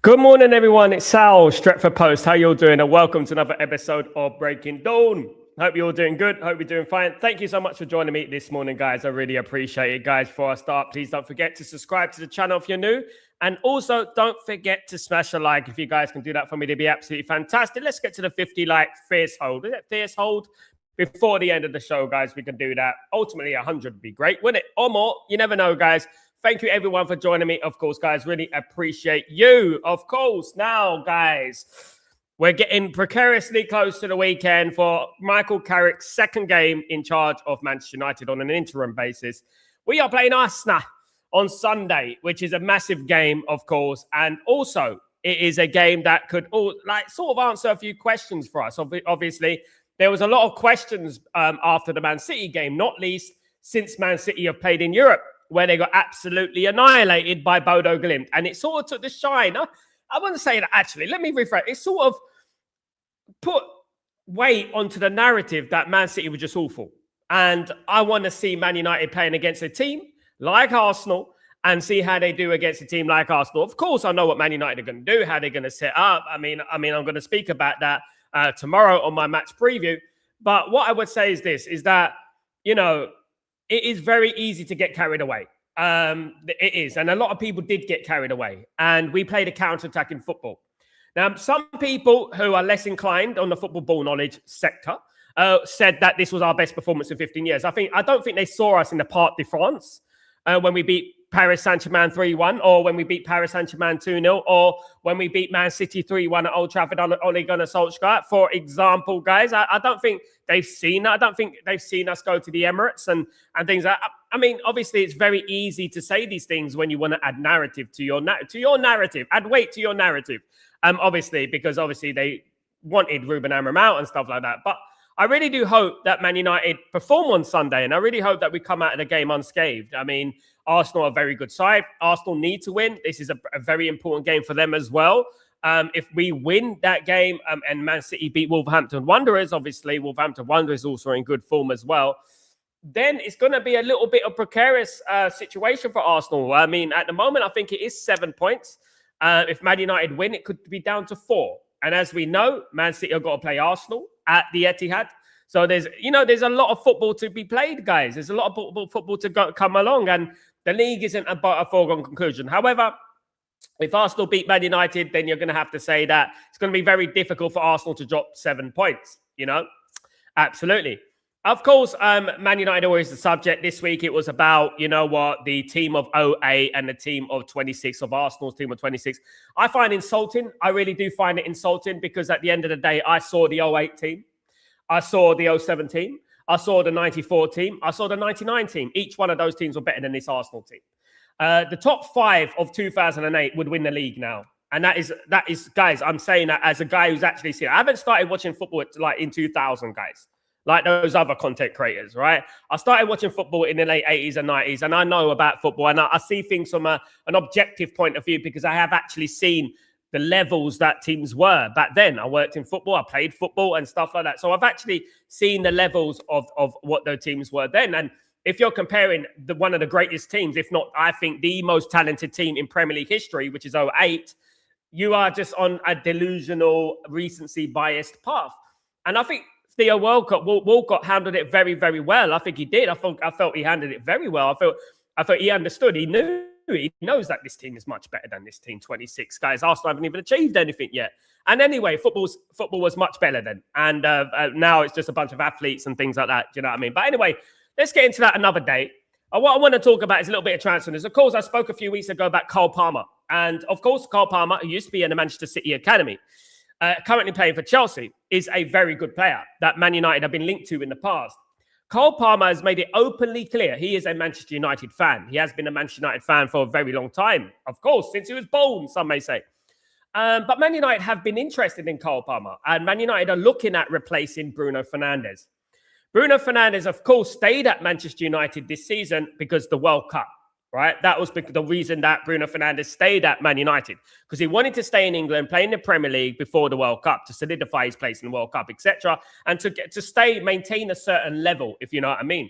Good morning, everyone. It's Sal, Stretford Post. How you all doing? And welcome to another episode of Breaking Dawn. Hope you're all doing good. Hope you're doing fine. Thank you so much for joining me this morning, guys. I really appreciate it, guys. Before I start, please don't forget to subscribe to the channel if you're new. And also, don't forget to smash a like. If you guys can do that for me, it'd be absolutely fantastic. Let's get to the 50 like fierce hold. Is it fierce hold? Before the end of the show, guys, we can do that. Ultimately, 100 would be great, wouldn't it? Or more. You never know, guys. Thank you, everyone, for joining me. Of course, guys, really appreciate you. Of course. Now, guys, we're getting precariously close to the weekend for Michael Carrick's second game in charge of Manchester United on an interim basis. We are playing Arsenal on Sunday, which is a massive game, of course. And also, it is a game that could sort of answer a few questions for us. Obviously, there was a lot of questions after the Man City game, not least since Man City have played in Europe, where they got absolutely annihilated by Bodo Glimt. And it sort of took the shine. I wouldn't say that, actually. Let me rephrase. It sort of put weight onto the narrative that Man City were just awful. And I want to see Man United playing against a team like Arsenal and see how they do against a team like Arsenal. Of course, I know what Man United are going to do, how they're going to set up. I mean, I'm going to speak about that tomorrow on my match preview. But what I would say is this, is that, you know, it is very easy to get carried away. It is. And a lot of people did get carried away. And we played a counter-attacking football. Now, some people who are less inclined on the football ball knowledge sector said that this was our best performance in 15 years. I don't think they saw us in the Parc de France when we beat Paris Saint-Germain 3-1, or when we beat Paris Saint-Germain 2-0, or when we beat Man City 3-1 at Old Trafford on Ole Gunnar Solskjaer, for example, guys. I don't think they've seen that. I don't think they've seen us go to the Emirates and things like that. I mean, obviously, it's very easy to say these things when you want to add narrative to your narrative, add weight to your narrative. Obviously, because they wanted Ruben Amorim out and stuff like that. But I really do hope that Man United perform on Sunday, and I really hope that we come out of the game unscathed. I mean, Arsenal are a very good side. Arsenal need to win. This is a very important game for them as well. If we win that game and Man City beat Wolverhampton Wanderers, obviously Wolverhampton Wanderers also in good form as well, then it's going to be a little bit of precarious situation for Arsenal. I mean, at the moment, I think it is 7 points. If Man United win, it could be down to 4. And as we know, Man City have got to play Arsenal at the Etihad. So there's a lot of football to be played, guys. There's a lot of football to come along, and the league isn't about a foregone conclusion. However, if Arsenal beat Man United, then you're going to have to say that it's going to be very difficult for Arsenal to drop 7 points, Absolutely. Of course, Man United always the subject. This week, it was about, the team of 08 and the team of 26, of Arsenal's team of 26. I find insulting. I really do find it insulting, because at the end of the day, I saw the 08 team. I saw the 07 team. I saw the 94 team. I saw the 99 team. Each one of those teams were better than this Arsenal team. The top 5 of 2008 would win the league now. And that is, guys, I'm saying that as a guy who's actually seen it. I haven't started watching football in 2000, guys, like those other content creators, right? I started watching football in the late 80s and 90s, and I know about football, and I see things from an objective point of view, because I have actually seen the levels that teams were back then. I worked in football, I played football and stuff like that. So I've actually seen the levels of what those teams were then. And if you're comparing one of the greatest teams, if not, I think the most talented team in Premier League history, which is 08, you are just on a delusional, recency biased path. And I think the World Cup, Walcott handled it very, very well. I think he did. I felt he handled it very well. I thought he understood. He knew. He knows that this team is much better than this team 26. Guys, Arsenal haven't even achieved anything yet. And anyway, football was much better then. And now it's just a bunch of athletes and things like that. Do you know what I mean? But anyway, let's get into that another day. What I want to talk about is a little bit of transfer news. Of course, I spoke a few weeks ago about Cole Palmer. And of course, Cole Palmer, who used to be in the Manchester City Academy, currently playing for Chelsea, is a very good player that Man United have been linked to in the past. Cole Palmer has made it openly clear he is a Manchester United fan. He has been a Manchester United fan for a very long time, of course, since he was born, some may say. But Man United have been interested in Cole Palmer, and Man United are looking at replacing Bruno Fernandes. Bruno Fernandes, of course, stayed at Manchester United this season because the World Cup, right? That was the reason that Bruno Fernandes stayed at Man United, because he wanted to stay in England, play in the Premier League before the World Cup to solidify his place in the World Cup, etc., and to maintain a certain level, if you know what I mean,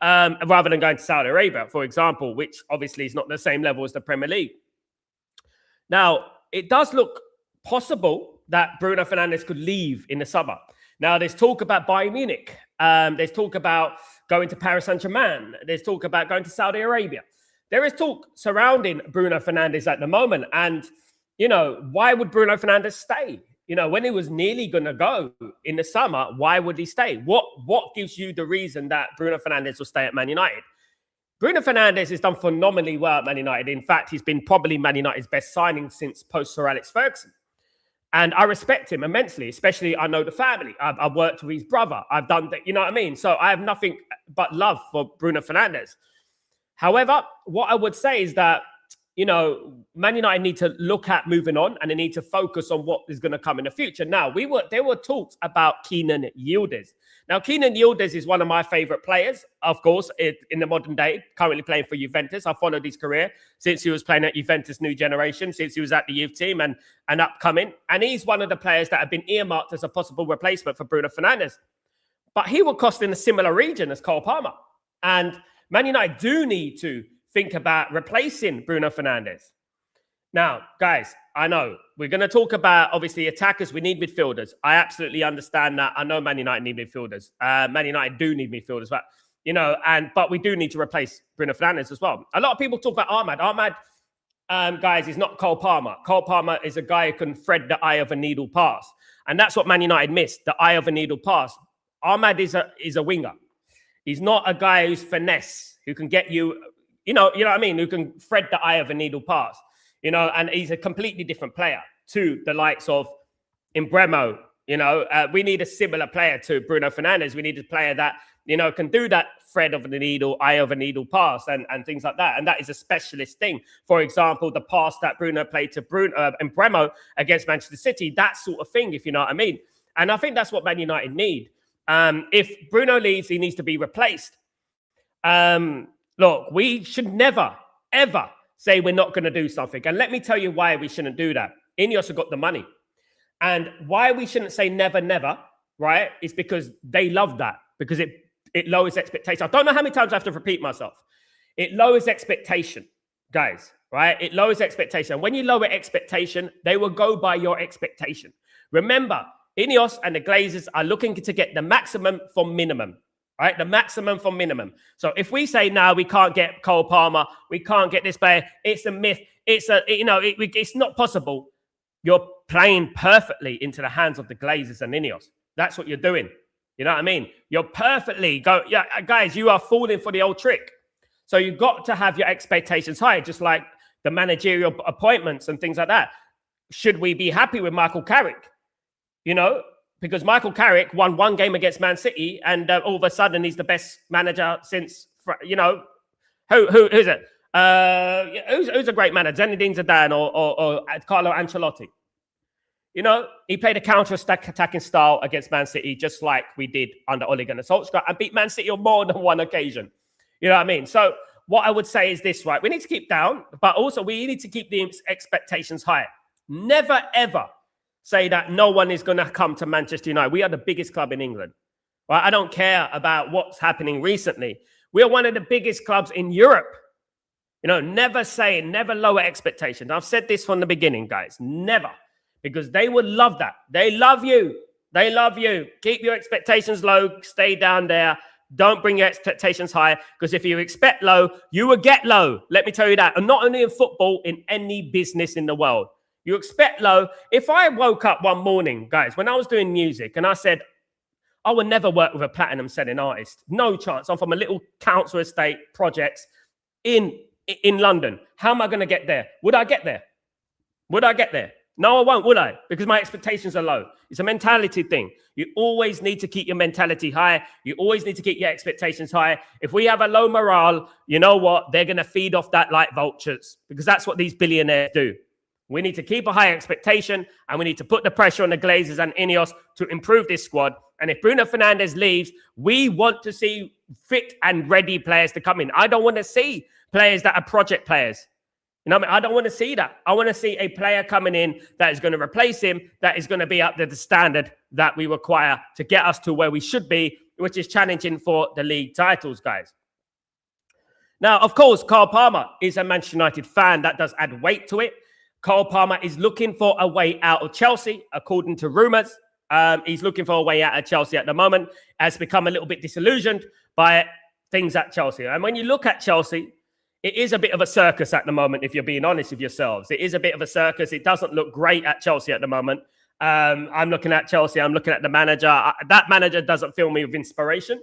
rather than going to Saudi Arabia, for example, which obviously is not the same level as the Premier League. Now, it does look possible that Bruno Fernandes could leave in the summer. Now, there's talk about Bayern Munich. There's talk about going to Paris Saint-Germain. There's talk about going to Saudi Arabia. There is talk surrounding Bruno Fernandes at the moment. And, why would Bruno Fernandes stay? When he was nearly going to go in the summer, why would he stay? What gives you the reason that Bruno Fernandes will stay at Man United? Bruno Fernandes has done phenomenally well at Man United. In fact, he's been probably Man United's best signing since post-Sir Alex Ferguson. And I respect him immensely, especially I know the family. I've worked with his brother. I've done that, you know what I mean? So I have nothing but love for Bruno Fernandes. However, what I would say is that, Man United need to look at moving on and they need to focus on what is going to come in the future. Now, there were talks about Kenan Yildiz. Now, Kenan Yildiz is one of my favorite players, of course, in the modern day, currently playing for Juventus. I followed his career since he was playing at Juventus New Generation, since he was at the youth team and upcoming. And he's one of the players that have been earmarked as a possible replacement for Bruno Fernandes. But he will cost in a similar region as Cole Palmer. And Man United do need to think about replacing Bruno Fernandes. Now, guys, I know we're going to talk about, obviously, attackers. We need midfielders. I absolutely understand that. I know Man United need midfielders. Man United do need midfielders, but, but we do need to replace Bruno Fernandes as well. A lot of people talk about Ahmad. Ahmad, guys, is not Cole Palmer. Cole Palmer is a guy who can thread the eye of a needle pass. And that's what Man United missed, the eye of a needle pass. Ahmad is a winger. He's not a guy who's finesse, who can get you, you know what I mean, who can thread the eye of a needle pass. And he's a completely different player to the likes of Mbeumo. We need a similar player to Bruno Fernandes. We need a player that, can do that thread of the needle, eye of a needle pass and things like that. And that is a specialist thing. For example, the pass that Bruno played to Mbeumo against Manchester City, that sort of thing, if you know what I mean. And I think that's what Man United need. If Bruno leaves, he needs to be replaced. Look, we should never, ever say we're not going to do something. And let me tell you why we shouldn't do that. Ineos have got the money. And why we shouldn't say never, never, right, is because they love that. Because it lowers expectation. I don't know how many times I have to repeat myself. It lowers expectation, guys, right? It lowers expectation. When you lower expectation, they will go by your expectation. Remember, Ineos and the Glazers are looking to get the maximum from minimum. Right, the maximum from minimum. So if we say now we can't get Cole Palmer, we can't get this player, it's a myth. It's not possible. You're playing perfectly into the hands of the Glazers and Ineos. That's what you're doing. You know what I mean? You're perfectly guys. You are falling for the old trick. So you've got to have your expectations high, just like the managerial appointments and things like that. Should we be happy with Michael Carrick? Because Michael Carrick won one game against Man City, and all of a sudden he's the best manager since, who's it? Who's a great manager? Zinedine Zidane or Carlo Ancelotti? He played a counter-attacking style against Man City, just like we did under Ole Gunnar Solskjaer, and beat Man City on more than one occasion. You know what I mean? So what I would say is this, right? We need to keep down, but also we need to keep the expectations high. Never, ever say that no one is going to come to Manchester United. We are the biggest club in England. Right? I don't care about what's happening recently. We are one of the biggest clubs in Europe. Never lower expectations. I've said this from the beginning, guys. Never. Because they would love that. They love you. They love you. Keep your expectations low. Stay down there. Don't bring your expectations high. Because if you expect low, you will get low. Let me tell you that. And not only in football, in any business in the world. You expect low. If I woke up one morning, guys, when I was doing music and I said, I would never work with a platinum selling artist. No chance. I'm from a little council estate projects in London. How am I going to get there? Would I get there? Would I get there? No, I won't, would I? Because my expectations are low. It's a mentality thing. You always need to keep your mentality high. You always need to keep your expectations high. If we have a low morale, you know what? They're going to feed off that like vultures because that's what these billionaires do. We need to keep a high expectation and we need to put the pressure on the Glazers and Ineos to improve this squad. And if Bruno Fernandes leaves, we want to see fit and ready players to come in. I don't want to see players that are project players. I don't want to see that. I want to see a player coming in that is going to replace him, that is going to be up to the standard that we require to get us to where we should be, which is challenging for the league titles, guys. Now, of course, Cole Palmer is a Manchester United fan. That does add weight to it. Cole Palmer is looking for a way out of Chelsea, according to rumours. He's looking for a way out of Chelsea at the moment. Has become a little bit disillusioned by things at Chelsea. And when you look at Chelsea, it is a bit of a circus at the moment, if you're being honest with yourselves. It is a bit of a circus. It doesn't look great at Chelsea at the moment. I'm looking at Chelsea. I'm looking at the manager. That manager doesn't fill me with inspiration.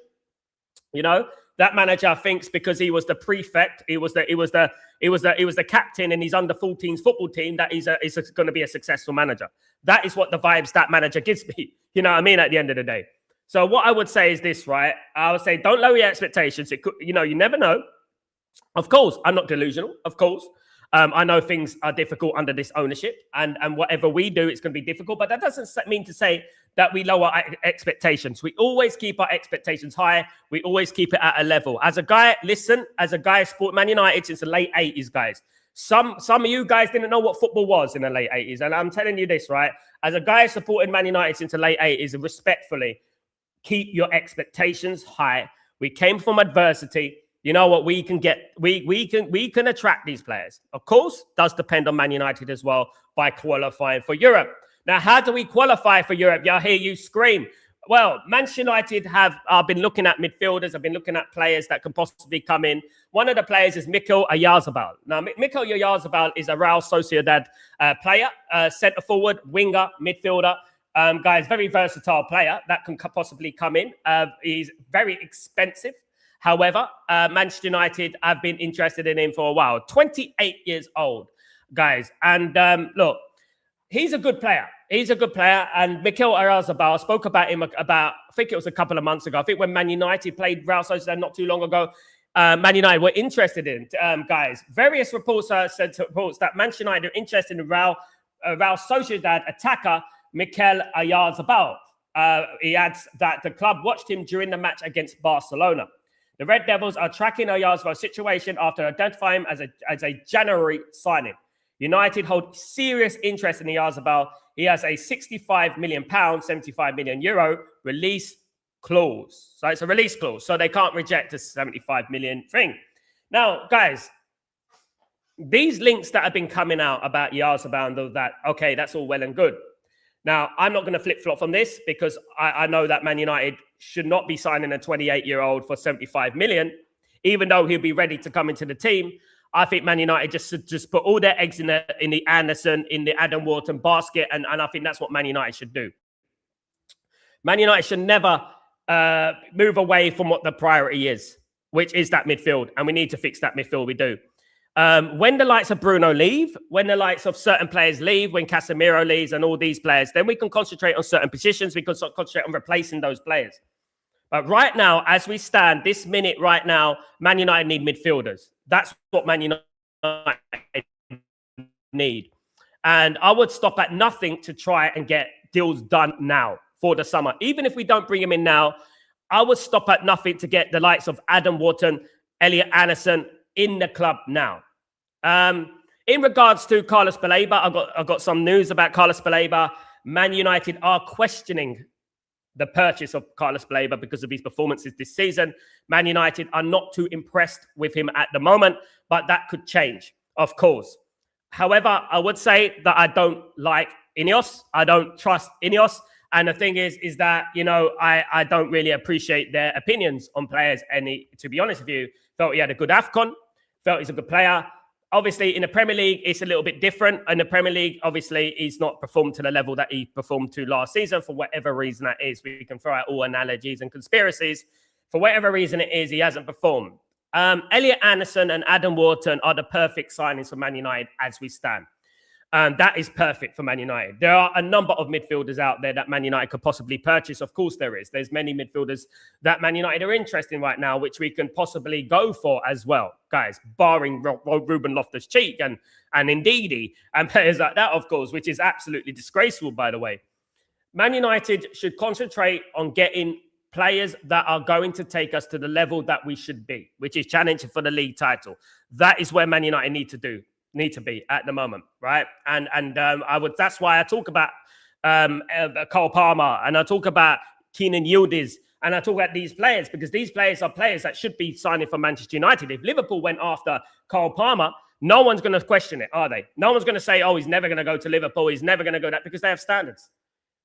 You know, that manager thinks because he was the prefect, he was the captain in his under-14s football team that is going to be a successful manager. That is what the vibes that manager gives me. You know what I mean? At the end of the day. So what I would say is this, right? I would say don't lower your expectations. It could, you know, you never know. Of course, I'm not delusional. Of course. I know things are difficult under this ownership, and whatever we do, it's going to be difficult. But that doesn't mean to say that we lower our expectations. We always keep our expectations high. We always keep it at a level. As a guy, support Man United since the late 80s, guys. Some of you guys didn't know what football was in the late 80s. And I'm telling you this, right? As a guy supporting Man United since the late 80s, respectfully, keep your expectations high. We came from adversity. You know what? We can get, we can attract these players. Of course, does depend on Man United as well by qualifying for Europe. Now, how do we qualify for Europe? Y'all hear you scream. Well, Manchester United have been looking at midfielders. Have been looking at players that can possibly come in. One of the players is Mikel Oyarzabal. Now, Mikel Oyarzabal is a Real Sociedad player, centre forward, winger, midfielder. Guys, very versatile player that can possibly come in. He's very expensive. However, Manchester United have been interested in him for a while. 28 years old, guys. And look, he's a good player. He's a good player. And Mikel Oyarzabal, I spoke about him I think it was a couple of months ago. I think when Man United played Real Sociedad not too long ago, Man United were interested in, guys. Various reports said reports that Manchester United are interested in Real Sociedad attacker Mikel Oyarzabal. He adds that the club watched him during the match against Barcelona. The Red Devils are tracking Oyarzabal's situation after identifying him as a January signing. United hold serious interest in Oyarzabal. He has a £65 million, 75 million euro release clause. So it's a release clause. So they can't reject a 75 million thing. Now, guys, these links that have been coming out about Oyarzabal and all that, okay, that's all well and good. Now, I'm not going to flip-flop on this because I know that Man United should not be signing a 28-year-old for 75 million, even though he'll be ready to come into the team. I think Man United just put all their eggs in the Anderson, in the Adam Wharton basket, and I think that's what Man United should do. Man United should never move away from what the priority is, which is that midfield, and we need to fix that midfield. We do. When the likes of Bruno leave, when the likes of certain players leave, when Casemiro leaves and all these players, then we can concentrate on certain positions. We can concentrate on replacing those players. But right now, as we stand, this minute right now, Man United need midfielders. That's what Man United need. And I would stop at nothing to try and get deals done now for the summer. Even if we don't bring him in now, I would stop at nothing to get the likes of Adam Wharton, Elliot Anderson in the club now. In regards to Carlos Baleba, I got some news about Carlos Baleba. Man United are questioning the purchase of Carlos Baleba because of his performances this season. Man United are not too impressed with him at the moment, but that could change, of course. However, I would say that I don't like Ineos. I don't trust Ineos. And the thing is that, you know, I don't really appreciate their opinions on players. And to be honest with you, felt he had a good AFCON, felt he's a good player. Obviously, in the Premier League, it's a little bit different. In the Premier League, obviously, he's not performed to the level that he performed to last season for whatever reason that is. We can throw out all analogies and conspiracies. For whatever reason it is, he hasn't performed. Elliot Anderson and Adam Wharton are the perfect signings for Man United as we stand. That is perfect for Man United. There are a number of midfielders out there that Man United could possibly purchase. Of course there is. There's many midfielders that Man United are interested in right now, which we can possibly go for as well, guys, barring Ruben Loftus-Cheek and Ndidi and players like that, of course, which is absolutely disgraceful, by the way. Man United should concentrate on getting players that are going to take us to the level that we should be, which is challenging for the league title. That is where Man United need to be at the moment, right? And that's why I talk about Cole Palmer and I talk about Kenan Yildiz and I talk about these players because these players are players that should be signing for Manchester United. If Liverpool went after Cole Palmer, No one's going to question it, are they? No one's going to say, oh, he's never going to go to Liverpool. He's never going to go that, because they have standards.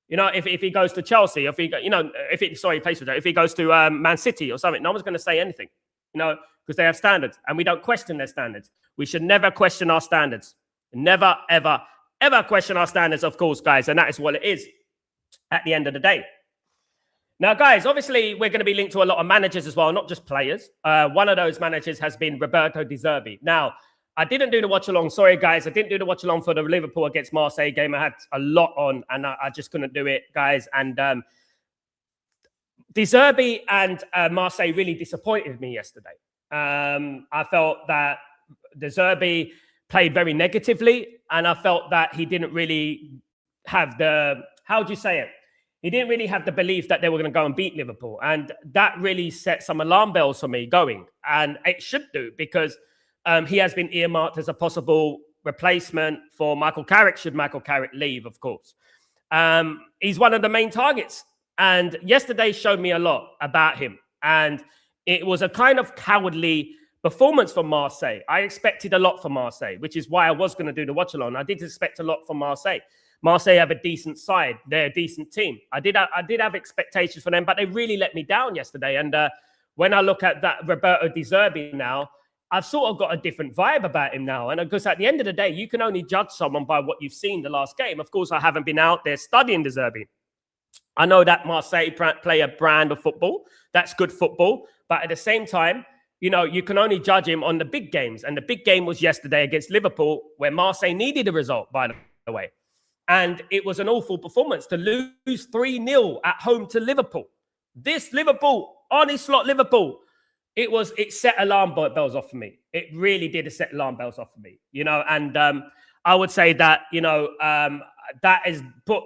You know, if he goes to Chelsea, if he plays for that, if he goes to Man City or something, no one's going to say anything, you know, because they have standards, and we don't question their standards. We should never question our standards. Never, ever, ever question our standards, of course, guys. And that is what it is at the end of the day. Now, guys, obviously, we're going to be linked to a lot of managers as well, not just players. One of those managers has been Roberto De Zerbi. Now, I didn't do the watch-along. Sorry, guys. I didn't do the watch-along for the Liverpool against Marseille game. I had a lot on, and I just couldn't do it, guys. And De Zerbi and Marseille really disappointed me yesterday. I felt that De Zerbi played very negatively, and I felt that he didn't really have the, how do you say it? He didn't really have the belief that they were going to go and beat Liverpool. And that really set some alarm bells for me going. And it should do, because he has been earmarked as a possible replacement for Michael Carrick, should Michael Carrick leave, of course. He's one of the main targets. And yesterday showed me a lot about him. And it was a kind of cowardly performance from Marseille. I expected a lot from Marseille, which is why I was going to do the watch-along. I did expect a lot from Marseille. Marseille have a decent side. They're a decent team. I did have expectations for them, but they really let me down yesterday. And when I look at that Roberto De Zerbi now, I've sort of got a different vibe about him now. And because at the end of the day, you can only judge someone by what you've seen the last game. Of course, I haven't been out there studying De Zerbi. I know that Marseille play a brand of football. That's good football. But at the same time, you know, you can only judge him on the big games. And the big game was yesterday against Liverpool, where Marseille needed a result, by the way. And it was an awful performance to lose 3-0 at home to Liverpool. This Liverpool, Arne Slot Liverpool, it set alarm bells off for me. It really did set alarm bells off for me, you know. And I would say that, you know, that has put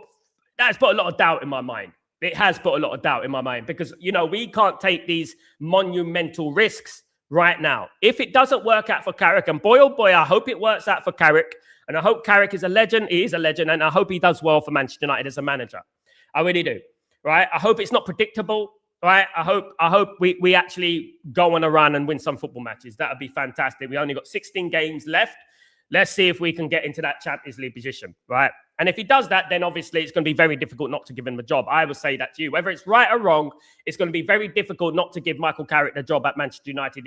a lot of doubt in my mind. It has put a lot of doubt in my mind, because, you know, we can't take these monumental risks right now. If it doesn't work out for Carrick, and boy, oh boy, I hope it works out for Carrick. And I hope Carrick is a legend. He is a legend. And I hope he does well for Manchester United as a manager. I really do. Right? I hope it's not predictable. Right? I hope we actually go on a run and win some football matches. That would be fantastic. We only got 16 games left. Let's see if we can get into that Champions League position. Right? And if he does that, then obviously it's going to be very difficult not to give him the job. I would say that to you. Whether it's right or wrong, it's going to be very difficult not to give Michael Carrick the job at Manchester United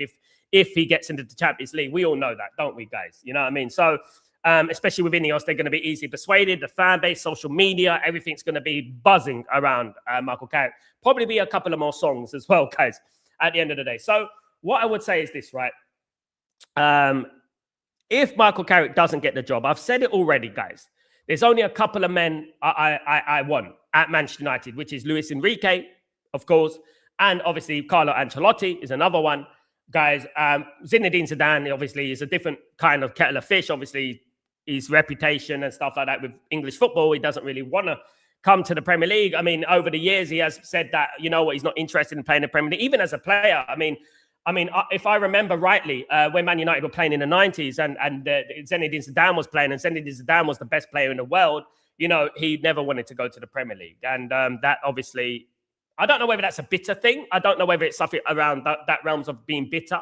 if he gets into the Champions League. We all know that, don't we, guys? You know what I mean? So, especially with Ineos, they're going to be easily persuaded. The fan base, social media, everything's going to be buzzing around Michael Carrick. Probably be a couple of more songs as well, guys, at the end of the day. So what I would say is this, right? If Michael Carrick doesn't get the job, I've said it already, guys. There's only a couple of men I want at Manchester United, which is Luis Enrique, of course, and obviously Carlo Ancelotti is another one. Guys, Zinedine Zidane, obviously, is a different kind of kettle of fish. Obviously, his reputation and stuff like that with English football, he doesn't really want to come to the Premier League. I mean, over the years, he has said that, you know what, he's not interested in playing the Premier League, even as a player. I mean, if I remember rightly, when Man United were playing in the 90s and Zinedine Zidane was playing, and Zinedine Zidane was the best player in the world, you know, he never wanted to go to the Premier League. And that obviously, I don't know whether that's a bitter thing. I don't know whether it's something around that realms of being bitter,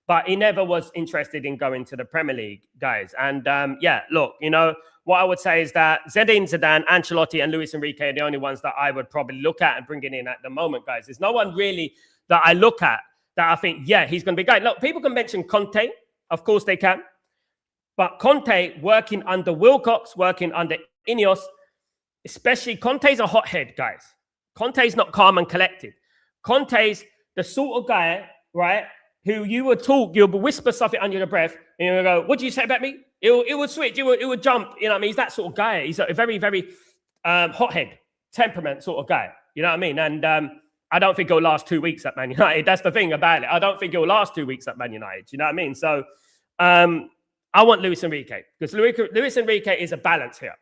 but he never was interested in going to the Premier League, guys. And yeah, look, you know, what I would say is that Zinedine Zidane, Ancelotti, and Luis Enrique are the only ones that I would probably look at and bring it in at the moment, guys. There's no one really that I look at that I think, yeah, he's going to be great. Look, people can mention Conte. Of course they can. But Conte working under Wilcox, working under Ineos, especially Conte's a hothead, guys. Conte's not calm and collected. Conte's the sort of guy, right, who you would talk, you would whisper something under your breath, and you would go, what do you say about me? It would switch, it would jump. You know what I mean? He's that sort of guy. He's a very, very hothead, temperament sort of guy. You know what I mean? And I don't think he'll last 2 weeks at Man United. That's the thing about it. I don't think he'll last 2 weeks at Man United. You know what I mean? So I want Luis Enrique, because Luis Enrique is a balance here.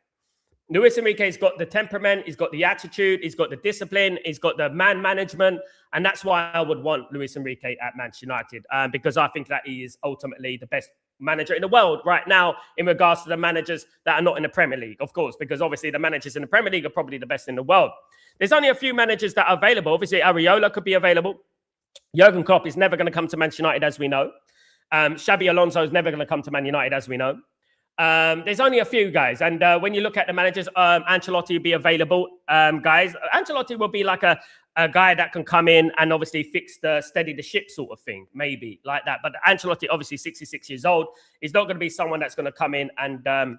Luis Enrique's got the temperament, he's got the attitude, he's got the discipline, he's got the man management, and that's why I would want Luis Enrique at Manchester United, because I think that he is ultimately the best manager in the world right now in regards to the managers that are not in the Premier League, of course, because obviously the managers in the Premier League are probably the best in the world. There's only a few managers that are available. Obviously, Areola could be available. Jurgen Klopp is never going to come to Manchester United, as we know. Xabi Alonso is never going to come to Man United, as we know. There's only a few guys. And when you look at the managers, Ancelotti will be available, guys. Ancelotti will be like a guy that can come in and obviously steady the ship sort of thing, maybe like that. But Ancelotti, obviously 66 years old, is not going to be someone that's going to come in and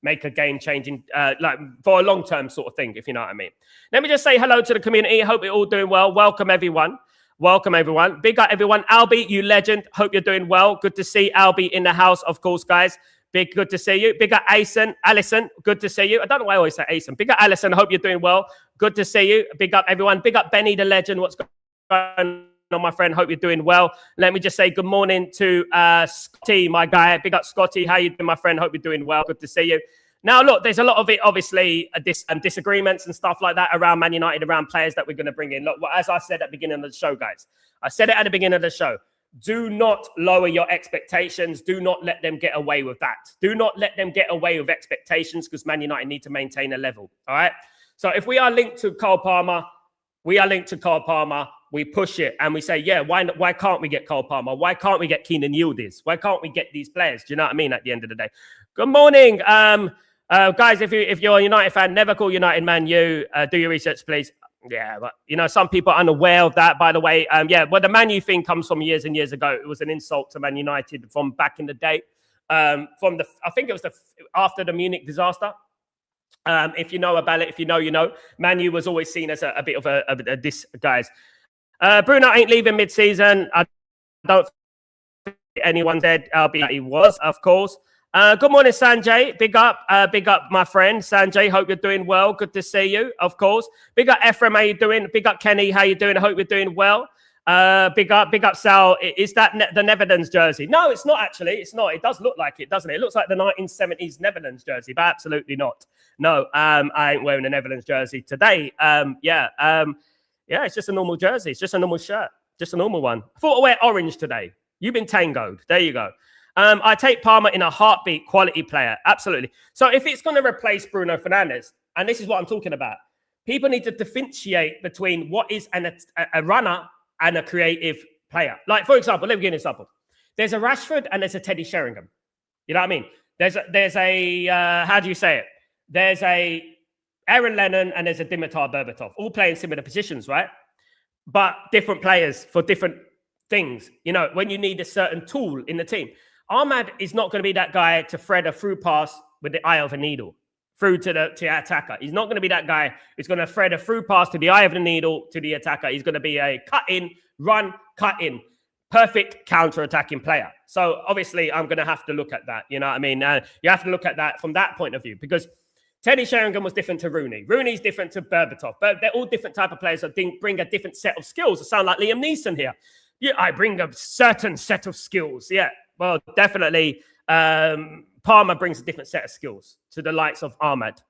make a game-changing, like for a long-term sort of thing, if you know what I mean. Let me just say hello to the community. Hope you're all doing well. Welcome, everyone. Welcome, everyone. Big up, everyone. Albie, you legend. Hope you're doing well. Good to see Albie in the house, of course, guys. Good to see you. Big up, Alison. Good to see you. I don't know why I always say Asen. Big up, Alison. Hope you're doing well. Good to see you. Big up, everyone. Big up, Benny, the legend. What's going on, my friend? Hope you're doing well. Let me just say good morning to Scotty, my guy. Big up, Scotty. How you doing, my friend? Hope you're doing well. Good to see you. Now, look, there's a lot of it, obviously, disagreements and stuff like that around Man United, around players that we're going to bring in. Look, as I said at the beginning of the show, guys, I said it at the beginning of the show. Do not lower your expectations. Do not let them get away with that. Do not let them get away with expectations because Man United need to maintain a level. All right. So if we are linked to Cole Palmer, we are linked to Cole Palmer. We push it and we say, yeah, why can't we get Cole Palmer? Why can't we get Keenan Yildiz? Why can't we get these players? Do you know what I mean? At the end of the day. Good morning. Guys, if you're a United fan, never call United Man U. Do your research, please. Yeah, but, you know, some people are unaware of that, by the way. Well, the Man U thing comes from years and years ago. It was an insult to Man United from back in the day. I think it was after the Munich disaster. If you know about it, if you know, you know. Man U was always seen as a bit of a diss, guys. Bruno ain't leaving mid-season. I don't think anyone said he was, of course. Good morning, Sanjay. Big up, my friend. Sanjay, hope you're doing well. Good to see you, of course. Big up, Ephraim, how you doing? Big up, Kenny, how you doing? I hope you're doing well. Big up, Sal. Is that the Netherlands jersey? No, it's not actually. It's not. It does look like it, doesn't it? It looks like the 1970s Netherlands jersey, but absolutely not. No, I ain't wearing a Netherlands jersey today. It's just a normal jersey. It's just a normal shirt. Just a normal one. I thought I'd wear orange today. You've been tangoed. There you go. I take Palmer in a heartbeat, quality player. Absolutely. So if it's going to replace Bruno Fernandes, and this is what I'm talking about, people need to differentiate between what is a runner and a creative player. Like, for example, let me give you an example. There's a Rashford and there's a Teddy Sheringham. You know what I mean? There's a how do you say it? There's a Aaron Lennon and there's a Dimitar Berbatov, all playing similar positions, right? But different players for different things. You know, when you need a certain tool in the team. Ahmad is not going to be that guy to thread a through pass with the eye of a needle through to the attacker. He's not going to be that guy who's going to thread a through pass to the eye of the needle to the attacker. He's going to be a cut in, run, cut in, perfect counter-attacking player. So obviously I'm going to have to look at that. You know what I mean? You have to look at that from that point of view because Teddy Sheringham was different to Rooney. Rooney's different to Berbatov. But they're all different type of players that bring a different set of skills. I sound like Liam Neeson here. Yeah, I bring a certain set of skills. Yeah. Well, definitely, Palmer brings a different set of skills to the likes of Ahmad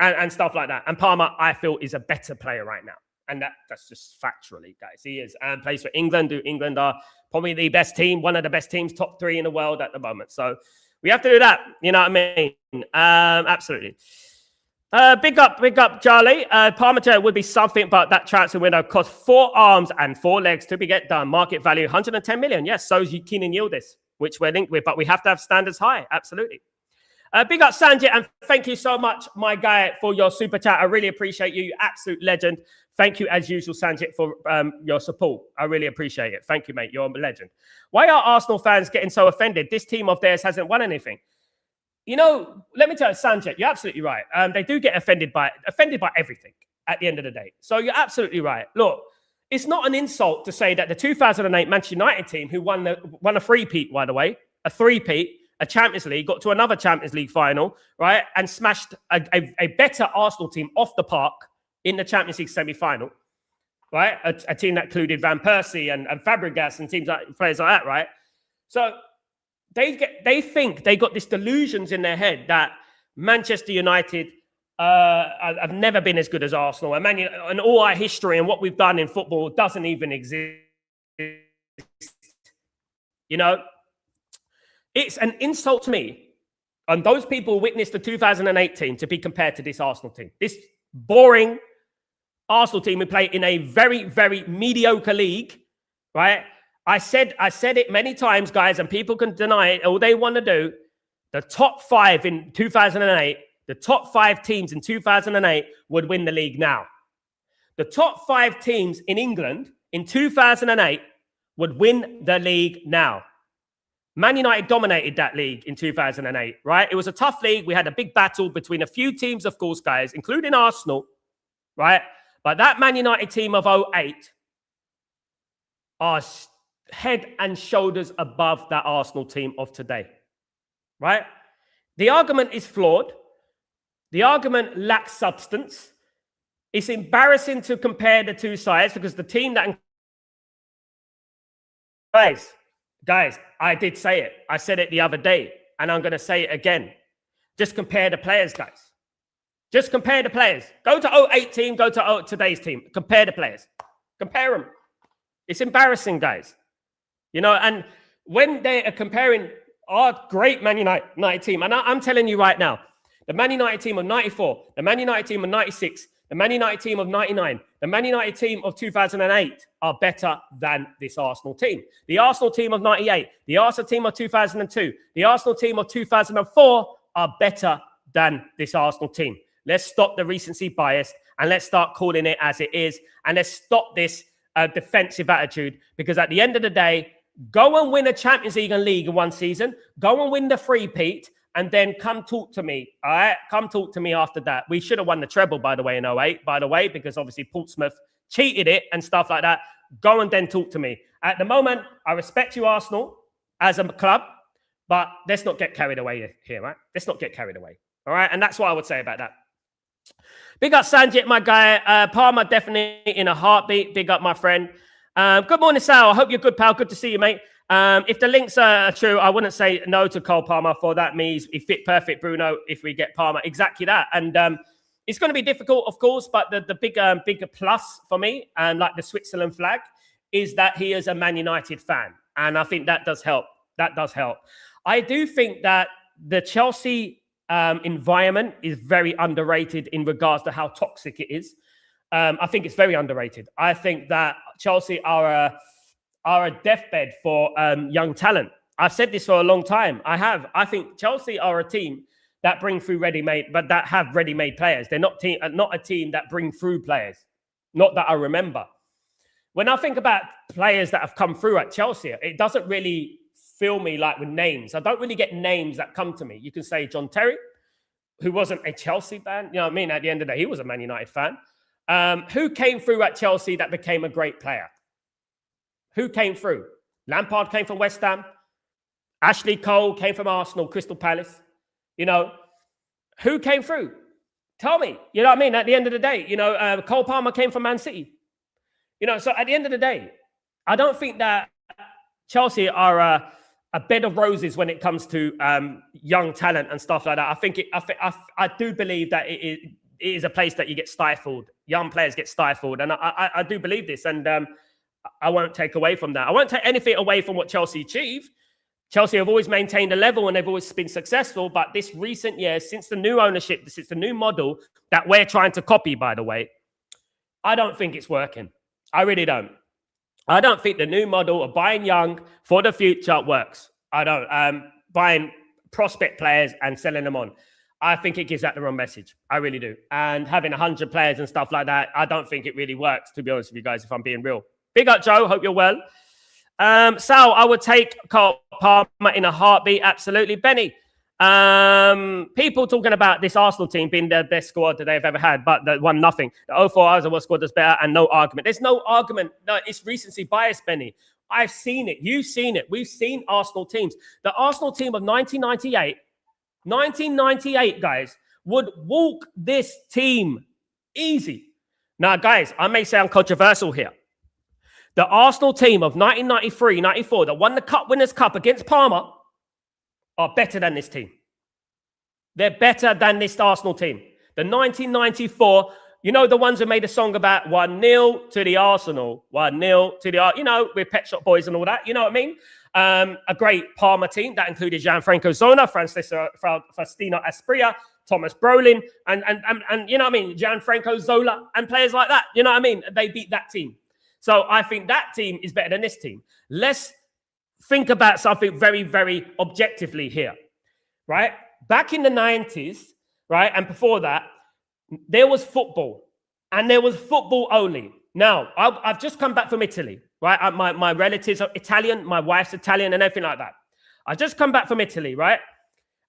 and stuff like that. And Palmer, I feel, is a better player right now. And that's just factually, guys. He is. And plays for England. England are probably the best team, one of the best teams, top 3 in the world at the moment. So we have to do that. You know what I mean? Absolutely. Big up, Charlie. Palmer would be something, but that transfer window cost 4 arms and 4 legs to be get done. Market value, 110 million. Yes, so is Keenan Yildiz, which we're linked with, but we have to have standards high. Absolutely. Big up, Sanjay, and thank you so much, my guy, for your super chat. I really appreciate you. You absolute legend. Thank you, as usual, Sanjay, for your support. I really appreciate it. Thank you, mate. You're a legend. Why are Arsenal fans getting so offended? This team of theirs hasn't won anything. You know, let me tell you, Sanjay, you're absolutely right. They do get offended by everything at the end of the day. So you're absolutely right. Look, it's not an insult to say that the 2008 Manchester United team, who won a three-peat, by the way, a three-peat, a Champions League, got to another Champions League final, right, and smashed a better Arsenal team off the park in the Champions League semi-final, right? A team that included Van Persie and Fabregas and players like that, right? So they think they got this delusions in their head that Manchester United have never been as good as Arsenal, and all our history and what we've done in football doesn't even exist. You know, it's an insult to me and those people who witnessed the 2008 team to be compared to this Arsenal team. This boring Arsenal team who play in a very, very mediocre league, right? I said it many times, guys, and people can deny it. All they want to do, the top 5 in 2008, the top 5 teams in 2008 would win the league now. The top 5 teams in England in 2008 would win the league now. Man United dominated that league in 2008, right? It was a tough league. We had a big battle between a few teams, of course, guys, including Arsenal, right? But that Man United team of 08 are head and shoulders above that Arsenal team of today, right? The argument is flawed. The argument lacks substance. It's embarrassing to compare the two sides because the team that... Guys, I did say it. I said it the other day, and I'm going to say it again. Just compare the players, guys. Just compare the players. Go to 08 team, go to today's team. Compare the players. Compare them. It's embarrassing, guys. You know, and when they are comparing our great Man United team, and I'm telling you right now, the Man United team of 94, the Man United team of 96, the Man United team of 99, the Man United team of 2008 are better than this Arsenal team. The Arsenal team of 98, the Arsenal team of 2002, the Arsenal team of 2004 are better than this Arsenal team. Let's stop the recency bias and let's start calling it as it is. And let's stop this defensive attitude, because at the end of the day, go and win a Champions League and League in one season. Go and win the three-peat. And then come talk to me, all right? Come talk to me after that. We should have won the treble, by the way, in 08, by the way, because obviously Portsmouth cheated it and stuff like that. Go and then talk to me. At the moment, I respect you, Arsenal, as a club, but let's not get carried away here, right? Let's not get carried away, all right? And that's what I would say about that. Big up Sanjit, my guy. Palmer, definitely in a heartbeat. Big up, my friend. Good morning, Sal. I hope you're good, pal. Good to see you, mate. If the links are true, I wouldn't say no to Cole Palmer for that. Means he fit perfect, Bruno, if we get Palmer. Exactly that. And it's going to be difficult, of course, but the bigger plus for me, and like the Switzerland flag, is that he is a Man United fan. And I think that does help. That does help. I do think that the Chelsea environment is very underrated in regards to how toxic it is. I think it's very underrated. I think that Chelsea are a deathbed for young talent. I've said this for a long time. I think Chelsea are a team that bring through ready-made, but that have ready-made players. They're not a team that bring through players. Not that I remember. When I think about players that have come through at Chelsea, it doesn't really fill me like with names. I don't really get names that come to me. You can say John Terry, who wasn't a Chelsea fan. You know what I mean? At the end of the day, he was a Man United fan. Who came through at Chelsea that became a great player? Who came through? Lampard came from West Ham. Ashley Cole came from Arsenal, Crystal Palace. You know, who came through? Tell me. You know what I mean? At the end of the day, you know, Cole Palmer came from Man City. You know, so at the end of the day, I don't think that Chelsea are a bed of roses when it comes to young talent and stuff like that. I do believe that it is a place that you get stifled. Young players get stifled. And I do believe this. And I won't take away from that. I won't take anything away from what Chelsea achieved. Chelsea have always maintained a level and they've always been successful. But this recent years, since the new ownership, since the new model that we're trying to copy, by the way, I don't think it's working. I really don't. I don't think the new model of buying young for the future works. I don't. Buying prospect players and selling them on. I think it gives out the wrong message. I really do. And having 100 players and stuff like that, I don't think it really works, to be honest with you guys, if I'm being real. Big up, Joe. Hope you're well. Sal, I would take Cole Palmer in a heartbeat. Absolutely. Benny, people talking about this Arsenal team being the best squad that they've ever had, but they won nothing. The 04 Arsenal squad is better and no argument. There's no argument. No, it's recency bias, Benny. I've seen it. You've seen it. We've seen Arsenal teams. The Arsenal team of 1998, guys, would walk this team easy. Now, guys, I may say I'm controversial here. The Arsenal team of 1993-94 that won the Cup Winners' Cup against Parma are better than this team. They're better than this Arsenal team. The 1994, you know, the ones who made a song about 1-0 to the Arsenal, 1-0 to the, you know, with Pet Shop Boys and all that, you know what I mean? A great Parma team that included Gianfranco Zola, Faustino Asprilla, Thomas Brolin, and you know what I mean? Gianfranco Zola and players like that. You know what I mean? They beat that team. So I think that team is better than this team. Let's think about something very, very objectively here, right? Back in the 90s, right, and before that, there was football, and there was football only. Now, I've just come back from Italy, right? My relatives are Italian, my wife's Italian, and everything like that. I just come back from Italy, right?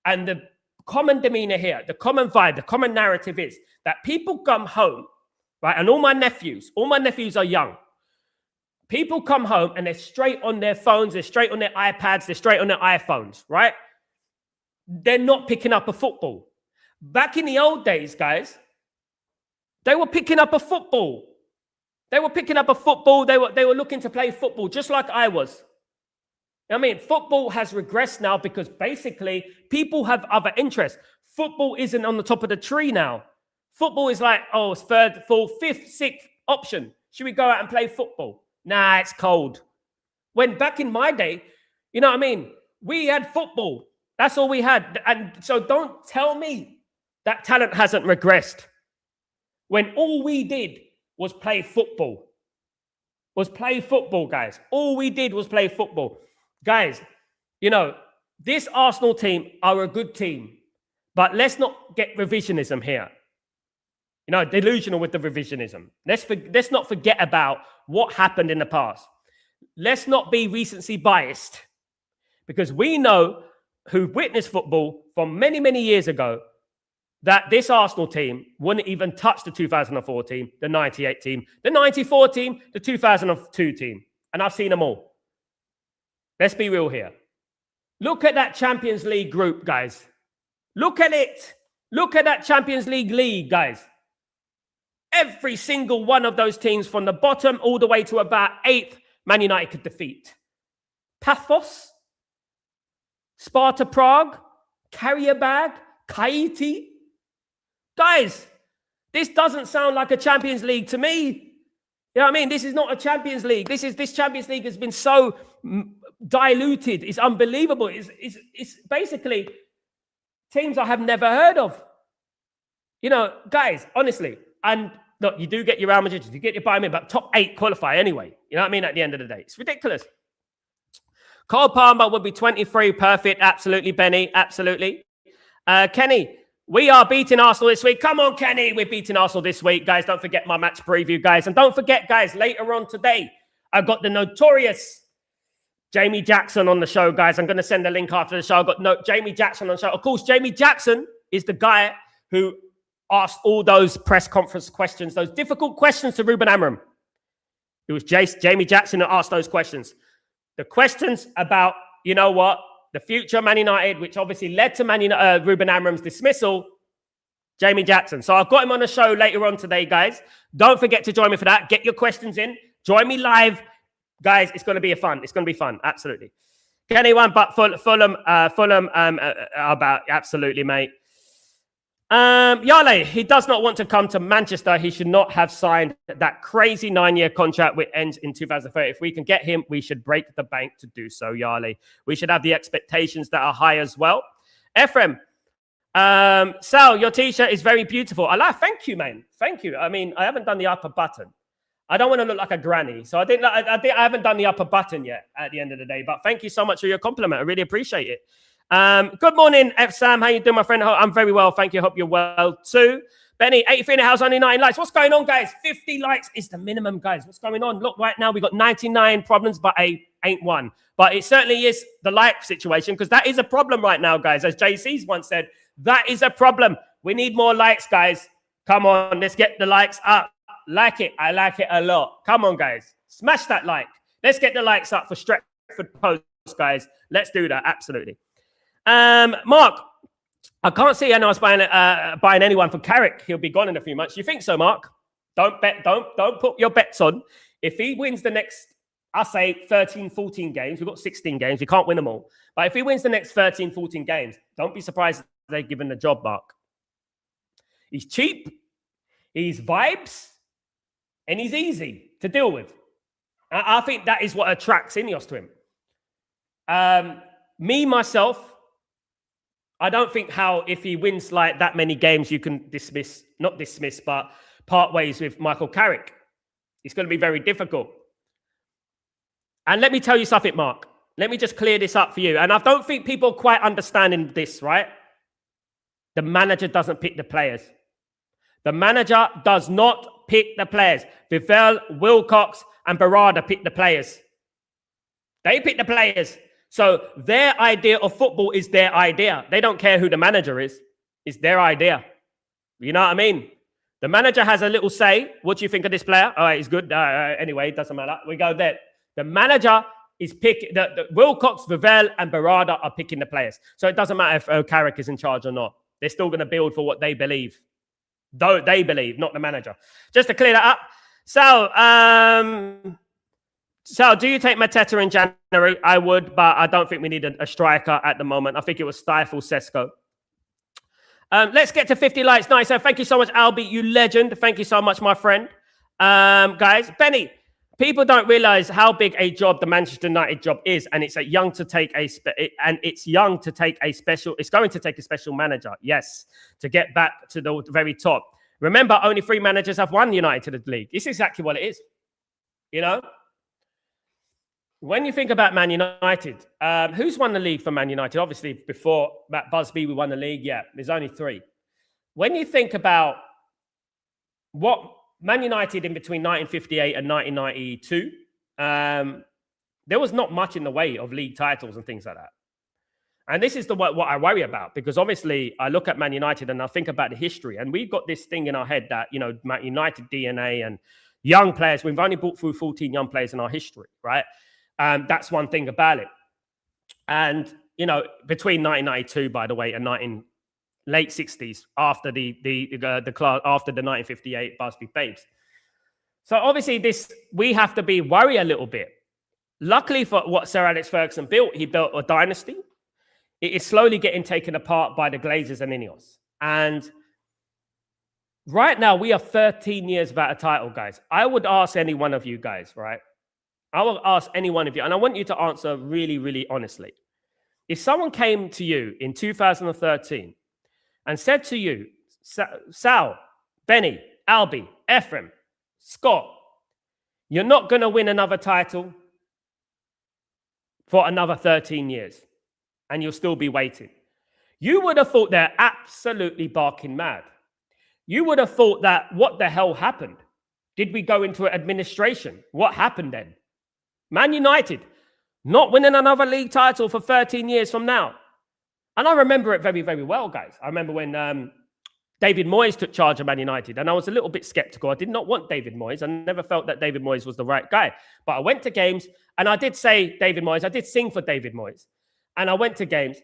And the common demeanor here, the common vibe, the common narrative is that people come home, right? And all my nephews are young. People come home and they're straight on their phones, they're straight on their iPads, they're straight on their iPhones, right? They're not picking up a football. Back in the old days, guys, they were picking up a football. They were picking up a football. They were looking to play football just like I was. I mean, football has regressed now because basically people have other interests. Football isn't on the top of the tree now. Football is like, oh, it's third, fourth, fifth, sixth option. Should we go out and play football? Nah, it's cold. When back in my day, you know what I mean? We had football. That's all we had. And so don't tell me that talent hasn't regressed. When all we did was play football. Guys. All we did was play football. Guys, you know, this Arsenal team are a good team, but let's not get revisionism here. You know, delusional with the revisionism. Let's not forget about what happened in the past. Let's not be recency biased, because we know who witnessed football from many, many years ago that this Arsenal team wouldn't even touch the 2004 team, the 98 team, the 94 team, the 2002 team. And I've seen them all. Let's be real here. Look at that Champions League group, guys. Look at it. Look at that Champions League, guys. Every single one of those teams from the bottom all the way to about 8th, Man United could defeat. Paphos, Sparta Prague, Karabag, Kaiti. Guys, this doesn't sound like a Champions League to me. You know what I mean? This is not a Champions League. This Champions League has been so diluted. It's unbelievable. It's basically teams I have never heard of. You know, guys, honestly, and look, you do get your Real Madrid, you get your Bayern Munich, but top 8 qualify anyway. You know what I mean? At the end of the day, it's ridiculous. Cole Palmer would be 23. Perfect. Absolutely, Benny. Absolutely. Kenny, we are beating Arsenal this week. Come on, Kenny. We're beating Arsenal this week. Guys, don't forget my match preview, guys. And don't forget, guys, later on today, I've got the notorious Jamie Jackson on the show, guys. I'm going to send a link after the show. I've got Jamie Jackson on the show. Of course, Jamie Jackson is the guy who asked all those press conference questions, those difficult questions to Ruben Amorim. It was Jamie Jackson who asked those questions. The questions about, you know what, the future of Man United, which obviously led to Ruben Amorim's dismissal, Jamie Jackson. So I've got him on the show later on today, guys. Don't forget to join me for that. Get your questions in. Join me live. Guys, it's going to be fun. It's going to be fun. Absolutely. Anyone but Fulham about, absolutely, mate. Yale, he does not want to come to Manchester. He should not have signed that crazy 9-year contract which ends in 2030. If we can get him, we should break the bank to do so, Yale. We should have the expectations that are high as well. Ephraim, Sal, your t-shirt is very beautiful. Thank you, man. Thank you. I mean, I haven't done the upper button. I don't want to look like a granny. So I haven't done the upper button yet at the end of the day. But thank you so much for your compliment. I really appreciate it. Good morning, F. Sam. How you doing, my friend? I'm very well, thank you. Hope you're well too. Benny, 83 in the house, only 9 likes. What's going on, guys? 50 likes is the minimum, guys. What's going on? Look, right now we got 99 problems, but ain't one. But it certainly is the like situation, because that is a problem right now, guys. As JC's once said, that is a problem. We need more likes, guys. Come on, let's get the likes up. Like it. I like it a lot. Come on, guys. Smash that like. Let's get the likes up for Stretford Post, guys. Let's do that. Absolutely. Mark, I can't see anyone's buying anyone for Carrick. He'll be gone in a few months. You think so, Mark? Don't put your bets on. If he wins the next, I say 13, 14 games, we've got 16 games, we can't win them all. But if he wins the next 13, 14 games, don't be surprised if they give him the job, Mark. He's cheap, he's vibes, and he's easy to deal with. I think that is what attracts Ineos to him. Me, myself, I don't think if he wins like that many games, you can not dismiss, but part ways with Michael Carrick. It's going to be very difficult. And let me tell you something, Mark. Let me just clear this up for you. And I don't think people are quite understanding this, right? The manager doesn't pick the players. The manager does not pick the players. Vivel, Wilcox, and Barada pick the players. They pick the players. So their idea of football is their idea. They don't care who the manager is. It's their idea. You know what I mean? The manager has a little say. What do you think of this player? All right, he's good. Anyway, it doesn't matter. We go there. The manager is picking. The Wilcox, Vivel, and Barada are picking the players. So it doesn't matter if Carrick is in charge or not. They're still going to build for what they believe. Though they believe, not the manager. Just to clear that up. Sal, do you take Mateta in January? I would, but I don't think we need a striker at the moment. I think it was stifle Sesko. Let's get to 50 likes. Nice. So thank you so much, Albie, you legend. Thank you so much, my friend. Guys, Benny, people don't realize how big a job the Manchester United job is, and it's it's going to take a special manager, yes, to get back to the very top. Remember, only 3 managers have won United to the league. It's exactly what it is. You know? When you think about Man United, who's won the league for Man United? Obviously, before Matt Busby, we won the league. Yeah, there's only 3. When you think about what Man United in between 1958 and 1992, there was not much in the way of league titles and things like that. And this is what I worry about, because obviously I look at Man United and I think about the history, and we've got this thing in our head that, you know, Man United DNA and young players, we've only brought through 14 young players in our history, right? That's one thing about it. And, you know, between 1992, by the way, and late 60s, after the class, after the 1958 Busby Babes. So obviously we have to worry a little bit. Luckily for what Sir Alex Ferguson built, he built a dynasty. It is slowly getting taken apart by the Glazers and Ineos. And right now, we are 13 years without a title, guys. I would ask any one of you guys, right? I will ask any one of you, and I want you to answer really, really honestly. If someone came to you in 2013 and said to you, Sal, Benny, Albie, Ephraim, Scott, you're not going to win another title for another 13 years, and you'll still be waiting, you would have thought they're absolutely barking mad. You would have thought that, what the hell happened? Did we go into administration? What happened then? Man United not winning another league title for 13 years from now. And I remember it very, very well, guys. I remember when David Moyes took charge of Man United, and I was a little bit skeptical. I did not want David Moyes. I never felt that David Moyes was the right guy. But I went to games, and I did say David Moyes. I did sing for David Moyes. And I went to games,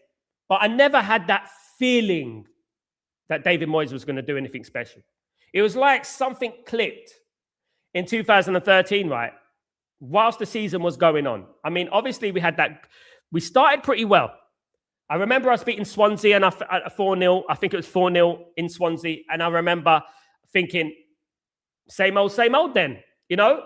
but I never had that feeling that David Moyes was going to do anything special. It was like something clicked in 2013, right? Whilst the season was going on. I mean, obviously we started pretty well. I remember us beating Swansea and 4-0. I think it was 4-0 in Swansea. And I remember thinking, same old then, you know?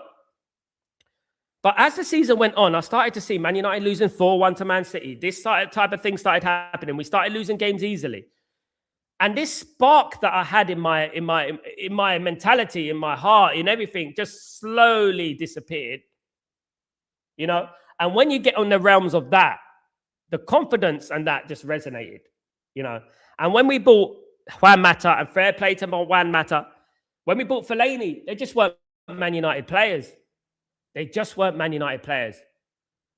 But as the season went on, I started to see Man United losing 4-1 to Man City. This type of thing started happening. We started losing games easily. And this spark that I had in my mentality, in my heart, in everything, just slowly disappeared. You know, and when you get on the realms of that, the confidence and that just resonated, you know. And when we bought Juan Mata, and fair play to Juan Mata, when we bought Fellaini, they just weren't Man United players. They just weren't Man United players,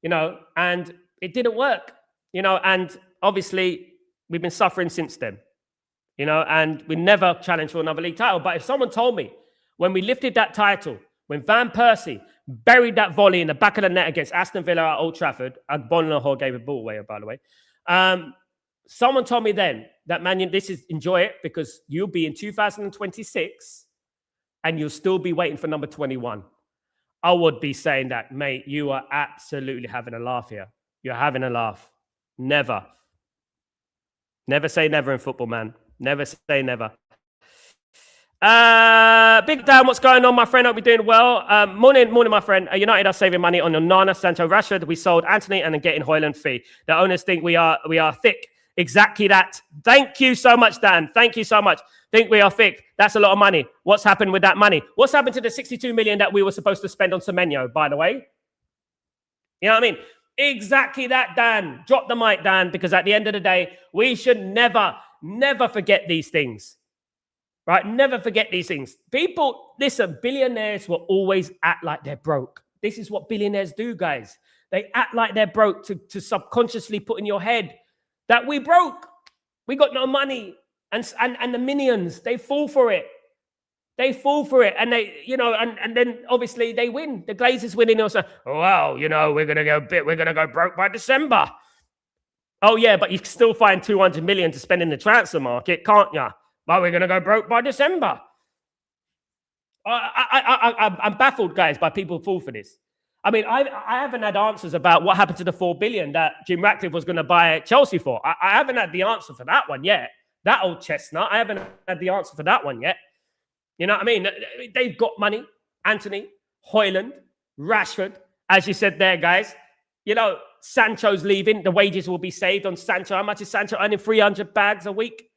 you know, and it didn't work, you know, and obviously we've been suffering since then, you know, and we never challenged for another league title. But if someone told me when we lifted that title, when Van Persie buried that volley in the back of the net against Aston Villa at Old Trafford, and Bonlahor gave a ball away, by the way. Someone told me then that, man, enjoy it, because you'll be in 2026 and you'll still be waiting for number 21. I would be saying that, mate, you are absolutely having a laugh here. You're having a laugh. Never. Never say never in football, man. Never say never. Big Dan, what's going on, my friend? Hope you're doing well. Morning, my friend. United are saving money on Onana, Sancho, Rashford. We sold Anthony and then getting Højlund fee. The owners think we are thick. Exactly that. Thank you so much, Dan. Thank you so much. Think we are thick. That's a lot of money. What's happened with that money? What's happened to the 62 million that we were supposed to spend on Semenyo, by the way? You know what I mean? Exactly that, Dan. Drop the mic, Dan, because at the end of the day, we should never forget these things. Right? Never forget these things. People, listen, billionaires will always act like they're broke. This is what billionaires do, guys. They act like they're broke to subconsciously put in your head that we broke. We got no money. And the minions, they fall for it. They fall for it. And they, and then obviously they win. The Glazers win and they'll say, well, we're gonna go broke by December. Oh yeah, but you can still find 200 million to spend in the transfer market, can't you? Well, we're gonna go broke by December. I'm baffled, guys, by people who fall for this. I mean, I haven't had answers about what happened to the 4 billion that Jim Ratcliffe was going to buy Chelsea for. I haven't had the answer for that one yet. That old chestnut, I haven't had the answer for that one yet. You know what I mean? They've got money. Anthony, Højlund, Rashford, as you said there, guys. Sancho's leaving. The wages will be saved on Sancho. How much is Sancho earning? 300 bags a week.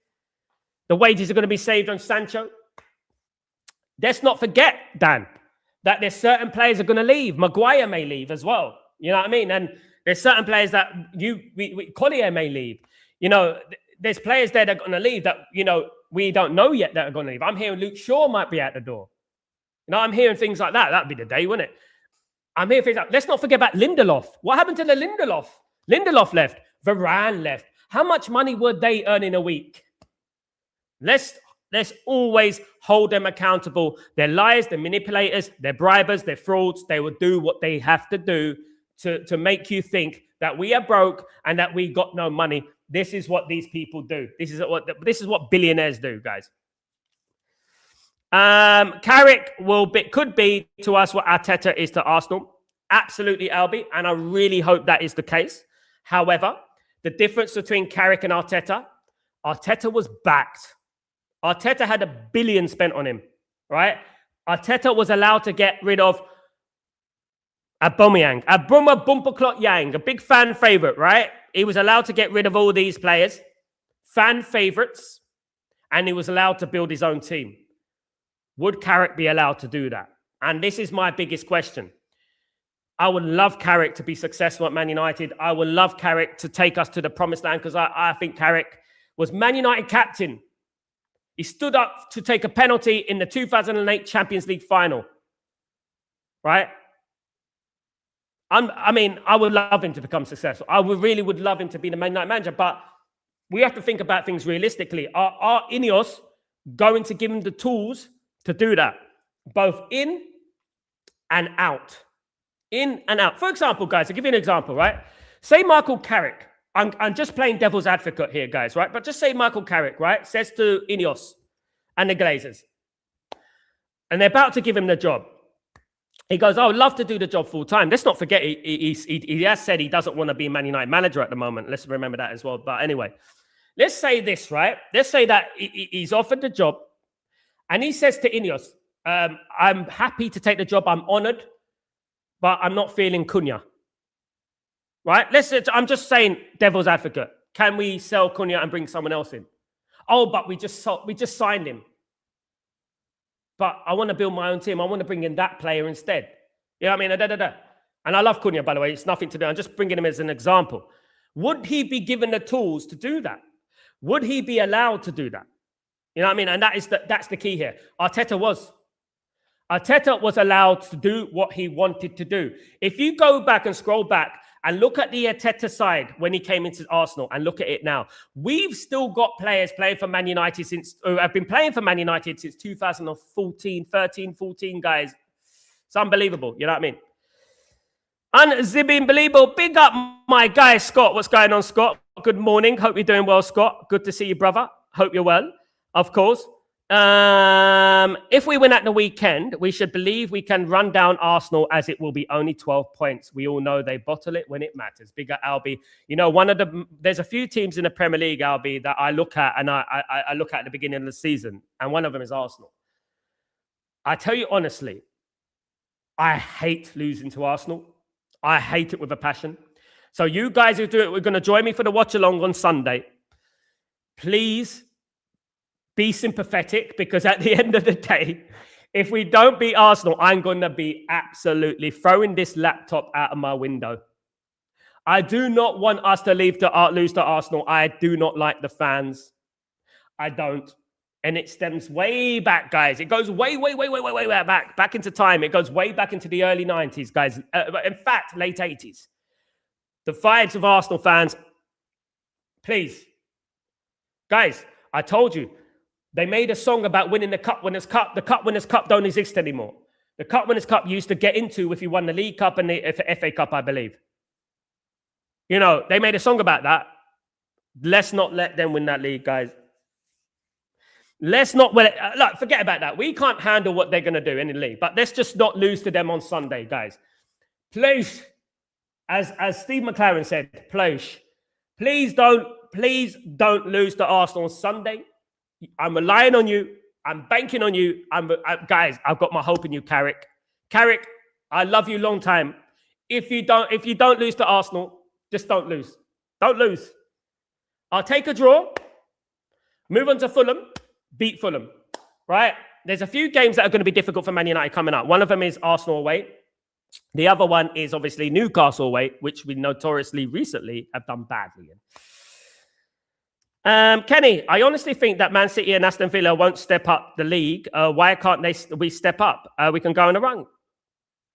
The wages are going to be saved on Sancho. Let's not forget, Dan, that there's certain players that are going to leave. Maguire may leave as well. You know what I mean? And there's certain players that Collier may leave. There's players there that are going to leave that, we don't know yet that are going to leave. I'm hearing Luke Shaw might be out the door. I'm hearing things like that. That'd be the day, wouldn't it? I'm hearing things like, let's not forget about Lindelof. What happened to the Lindelof? Lindelof left. Varane left. How much money were they earning a week? Let's always hold them accountable. They're liars, they're manipulators, they're bribers, they're frauds. They will do what they have to do to make you think that we are broke and that we got no money. This is what these people do. This is what billionaires do, guys. Carrick could be to us what Arteta is to Arsenal. Absolutely, Albie, and I really hope that is the case. However, the difference between Carrick and Arteta was backed. Arteta had $1 billion spent on him, right? Arteta was allowed to get rid of Aubameyang, Abruma Bumperclot Yang, a big fan favorite, right? He was allowed to get rid of all these players, fan favorites, and he was allowed to build his own team. Would Carrick be allowed to do that? And this is my biggest question. I would love Carrick to be successful at Man United. I would love Carrick to take us to the promised land because I think Carrick was Man United captain. He stood up to take a penalty in the 2008 Champions League final, right? I would love him to become successful. I really would love him to be the Man United manager, but we have to think about things realistically. Are Ineos going to give him the tools to do that, both in and out? In and out. For example, guys, I'll give you an example, right? Say Michael Carrick. I'm just playing devil's advocate here, guys, right? But just say Michael Carrick, right, says to Ineos and the Glazers, and they're about to give him the job. He goes, oh, I'd love to do the job full time. Let's not forget, he has said he doesn't want to be Man United manager at the moment. Let's remember that as well. But anyway, let's say this, right? Let's say that he's offered the job, and he says to Ineos, I'm happy to take the job. I'm honored, but I'm not feeling Cunha. Right? I'm just saying devil's advocate. Can we sell Cunha and bring someone else in? Oh, but we just signed him. But I want to build my own team. I want to bring in that player instead. You know what I mean? And I love Cunha, by the way. It's nothing to do. I'm just bringing him as an example. Would he be given the tools to do that? Would he be allowed to do that? You know what I mean? And that's the key here. Arteta was allowed to do what he wanted to do. If you go back and scroll back and look at the Arteta side when he came into Arsenal and look at it now, we've still got players playing for Man United who have been playing for Man United since 2014, 13, 14, guys. It's unbelievable. You know what I mean? Unbelievable. Big up my guy, Scott. What's going on, Scott? Good morning. Hope you're doing well, Scott. Good to see you, brother. Hope you're well, of course. If we win at the weekend, we should believe we can run down Arsenal as it will be only 12 points. We all know they bottle it when it matters. Bigger Albie. There's a few teams in the Premier League, Albie, that I look at and I look at the beginning of the season, and one of them is Arsenal. I tell you honestly, I hate losing to Arsenal. I hate it with a passion. So you guys who do it, we're going to join me for the watch along on Sunday. Please be sympathetic, because at the end of the day, if we don't beat Arsenal, I'm going to be absolutely throwing this laptop out of my window. I do not want us to lose to Arsenal. I do not like the fans. I don't. And it stems way back, guys. It goes way back into time. It goes way back into the early 90s, guys. In fact, late 80s. The vibes of Arsenal fans, please. Guys, I told you, they made a song about winning the Cup Winners' Cup. The Cup Winners' Cup don't exist anymore. The Cup Winners' Cup you used to get into if you won the League Cup and the FA Cup, I believe. You know, they made a song about that. Let's not let them win that league, guys. Let's not, look, forget about that. We can't handle what they're going to do in the league, but let's just not lose to them on Sunday, guys. Please, as Steve McLaren said, please don't lose to Arsenal on Sunday. I'm relying on you. I'm banking on you. Guys, I've got my hope in you, Carrick. Carrick, I love you long time. If you don't lose to Arsenal, just don't lose. Don't lose. I'll take a draw, move on to Fulham, beat Fulham, right? There's a few games that are going to be difficult for Man United coming up. One of them is Arsenal away. The other one is obviously Newcastle away, which we notoriously recently have done badly in. Kenny, I honestly think that Man City and Aston Villa won't step up the league. Why can't we step up? We can go on a run.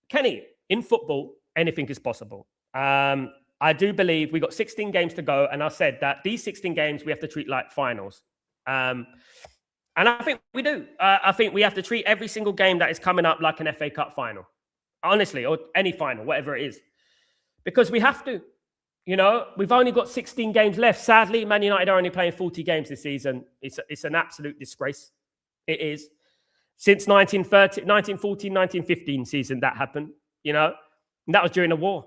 Kenny, in football, anything is possible. I do believe we got 16 games to go, and I said that these 16 games we have to treat like finals. And I think we do. I think we have to treat every single game that is coming up like an FA Cup final. Honestly, or any final, whatever it is. Because we have to. You know, we've only got 16 games left. Sadly, Man United are only playing 40 games this season. It's an absolute disgrace. It is. Since 1914, 1915 season, that happened, you know. And that was during the war.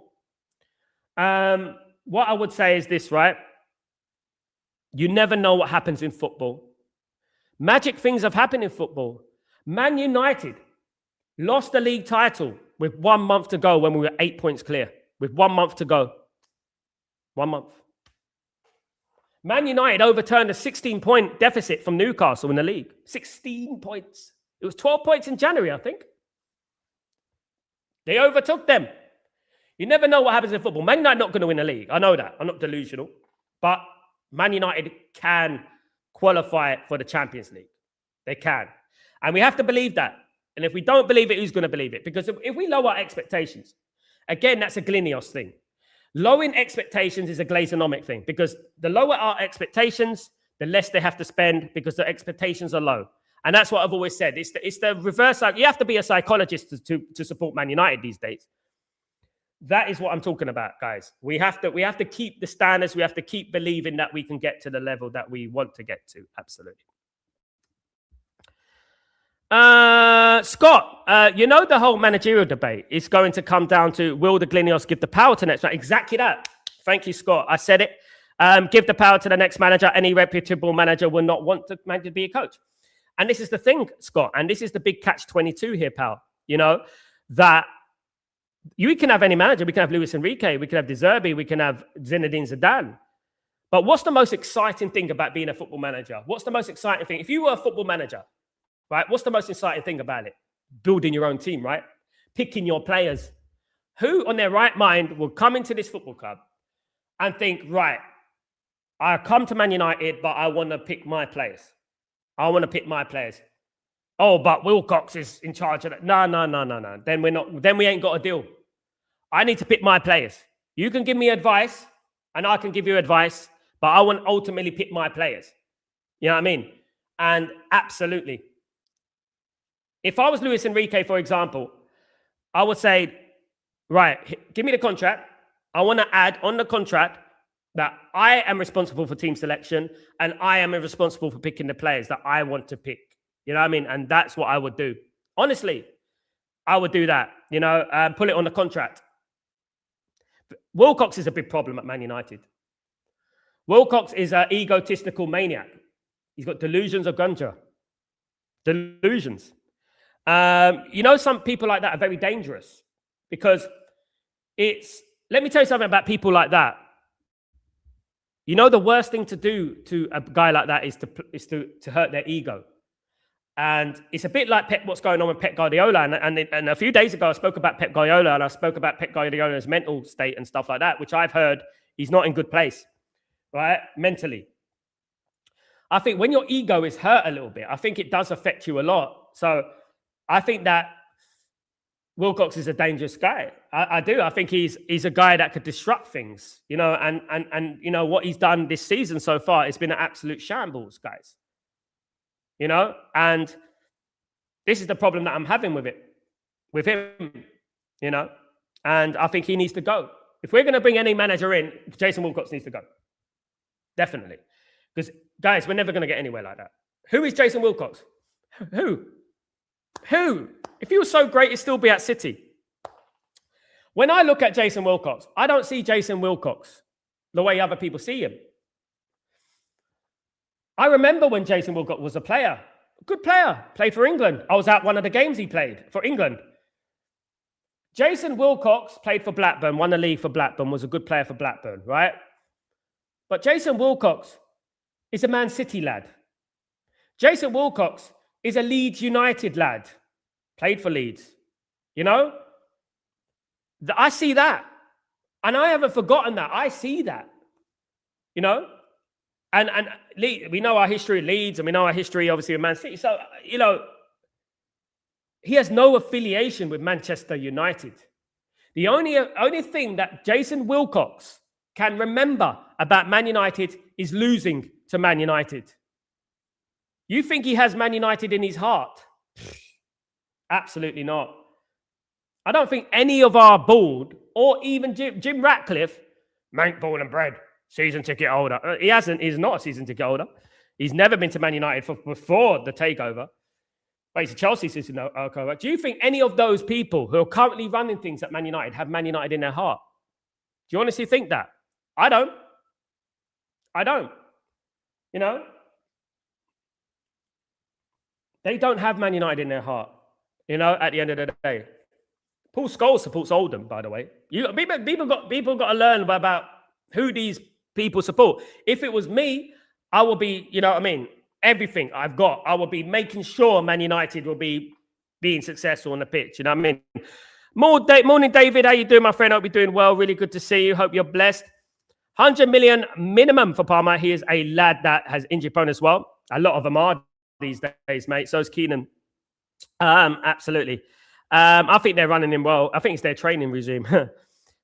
What I would say is this, right? You never know what happens in football. Magic things have happened in football. Man United lost the league title with 1 month to go when we were 8 points clear. With 1 month to go. 1 month. Man United overturned a 16-point deficit from Newcastle in the league. 16 points. It was 12 points in January, I think. They overtook them. You never know what happens in football. Man United not going to win the league. I know that. I'm not delusional. But Man United can qualify for the Champions League. They can. And we have to believe that. And if we don't believe it, who's going to believe it? Because if we lower our expectations, again, that's a Glinios thing. Lowering expectations is a Glazonomic thing, because the lower our expectations, the less they have to spend because the expectations are low. And that's what I've always said. It's the reverse. You have to be a psychologist to support Man United these days. That is what I'm talking about, guys. We have to keep the standards. We have to keep believing that we can get to the level that we want to get to. Absolutely. Scott, you know the whole managerial debate is going to come down to, will the Glinios give the power to next manager? Exactly that. Thank you, Scott. I said it. Give the power to the next manager. Any reputable manager will not want to be a coach. And this is the thing, Scott, and this is the big catch-22 here, pal. You know, that we can have any manager. We can have Luis Enrique. We can have De Zerbi. We can have Zinedine Zidane. But what's the most exciting thing about being a football manager? What's the most exciting thing? If you were a football manager, right, what's the most exciting thing about it? Building your own team, right? Picking your players. Who on their right mind will come into this football club and think, right, I come to Man United, but I want to pick my players. I want to pick my players. Oh, but Wilcox is in charge of that. No. Then we ain't got a deal. I need to pick my players. You can give me advice and I can give you advice, but I want to ultimately pick my players. You know what I mean? And absolutely. If I was Luis Enrique, for example, I would say, right, give me the contract. I want to add on the contract that I am responsible for team selection and I am responsible for picking the players that I want to pick. You know what I mean? And that's what I would do. Honestly, I would do that, you know, put it on the contract. Wilcox is a big problem at Man United. Wilcox is an egotistical maniac. He's got delusions of grandeur. Delusions. You know, some people like that are very dangerous because let me tell you something about people like that. You know, the worst thing to do to a guy like that is to hurt their ego. And it's a bit like what's going on with Pep Guardiola. And a few days ago, I spoke about Pep Guardiola, and I spoke about Pep Guardiola's mental state and stuff like that, which I've heard he's not in good place, right? Mentally. I think when your ego is hurt a little bit, I think it does affect you a lot. So I think that Wilcox is a dangerous guy. I do. I think he's a guy that could disrupt things, you know, and you know what he's done this season so far. It's been an absolute shambles, guys. You know, and this is the problem that I'm having with him, you know, and I think he needs to go. If we're going to bring any manager in, Jason Wilcox needs to go. Definitely. Because, guys, we're never going to get anywhere like that. Who is Jason Wilcox? Who? If he was so great, he'd still be at City. When I look at Jason Wilcox, I don't see Jason Wilcox the way other people see him. I remember when Jason Wilcox was a player, a good player, played for England. I was at one of the games he played for England. Jason Wilcox played for Blackburn, won the league for Blackburn, was a good player for Blackburn, right? But Jason Wilcox is a Man City lad. Jason Wilcox is a Leeds United lad, played for Leeds. You know? I see that. And I haven't forgotten that. I see that. You know? And we know our history of Leeds, and we know our history, obviously, of Man City. So, you know, he has no affiliation with Manchester United. The only thing that Jason Wilcox can remember about Man United is losing to Man United. You think he has Man United in his heart? Absolutely not. I don't think any of our board, or even Jim Ratcliffe, mank, ball and bread, season ticket holder. He's not a season ticket holder. He's never been to Man United before the takeover. But he's a Chelsea season holder. Do you think any of those people who are currently running things at Man United have Man United in their heart? Do you honestly think that? I don't. You know? They don't have Man United in their heart, you know, at the end of the day. Paul Scholes supports Oldham, by the way. People got to learn about who these people support. If it was me, I would be, you know what I mean, everything I've got, I would be making sure Man United will be being successful on the pitch, you know what I mean? Morning, David. How you doing, my friend? Hope you're doing well. Really good to see you. Hope you're blessed. 100 million minimum for Palmer. He is a lad that has injury prone as well. A lot of them are these days, mate. So is Keenan. Absolutely. I think they're running him well. I think it's their training regime.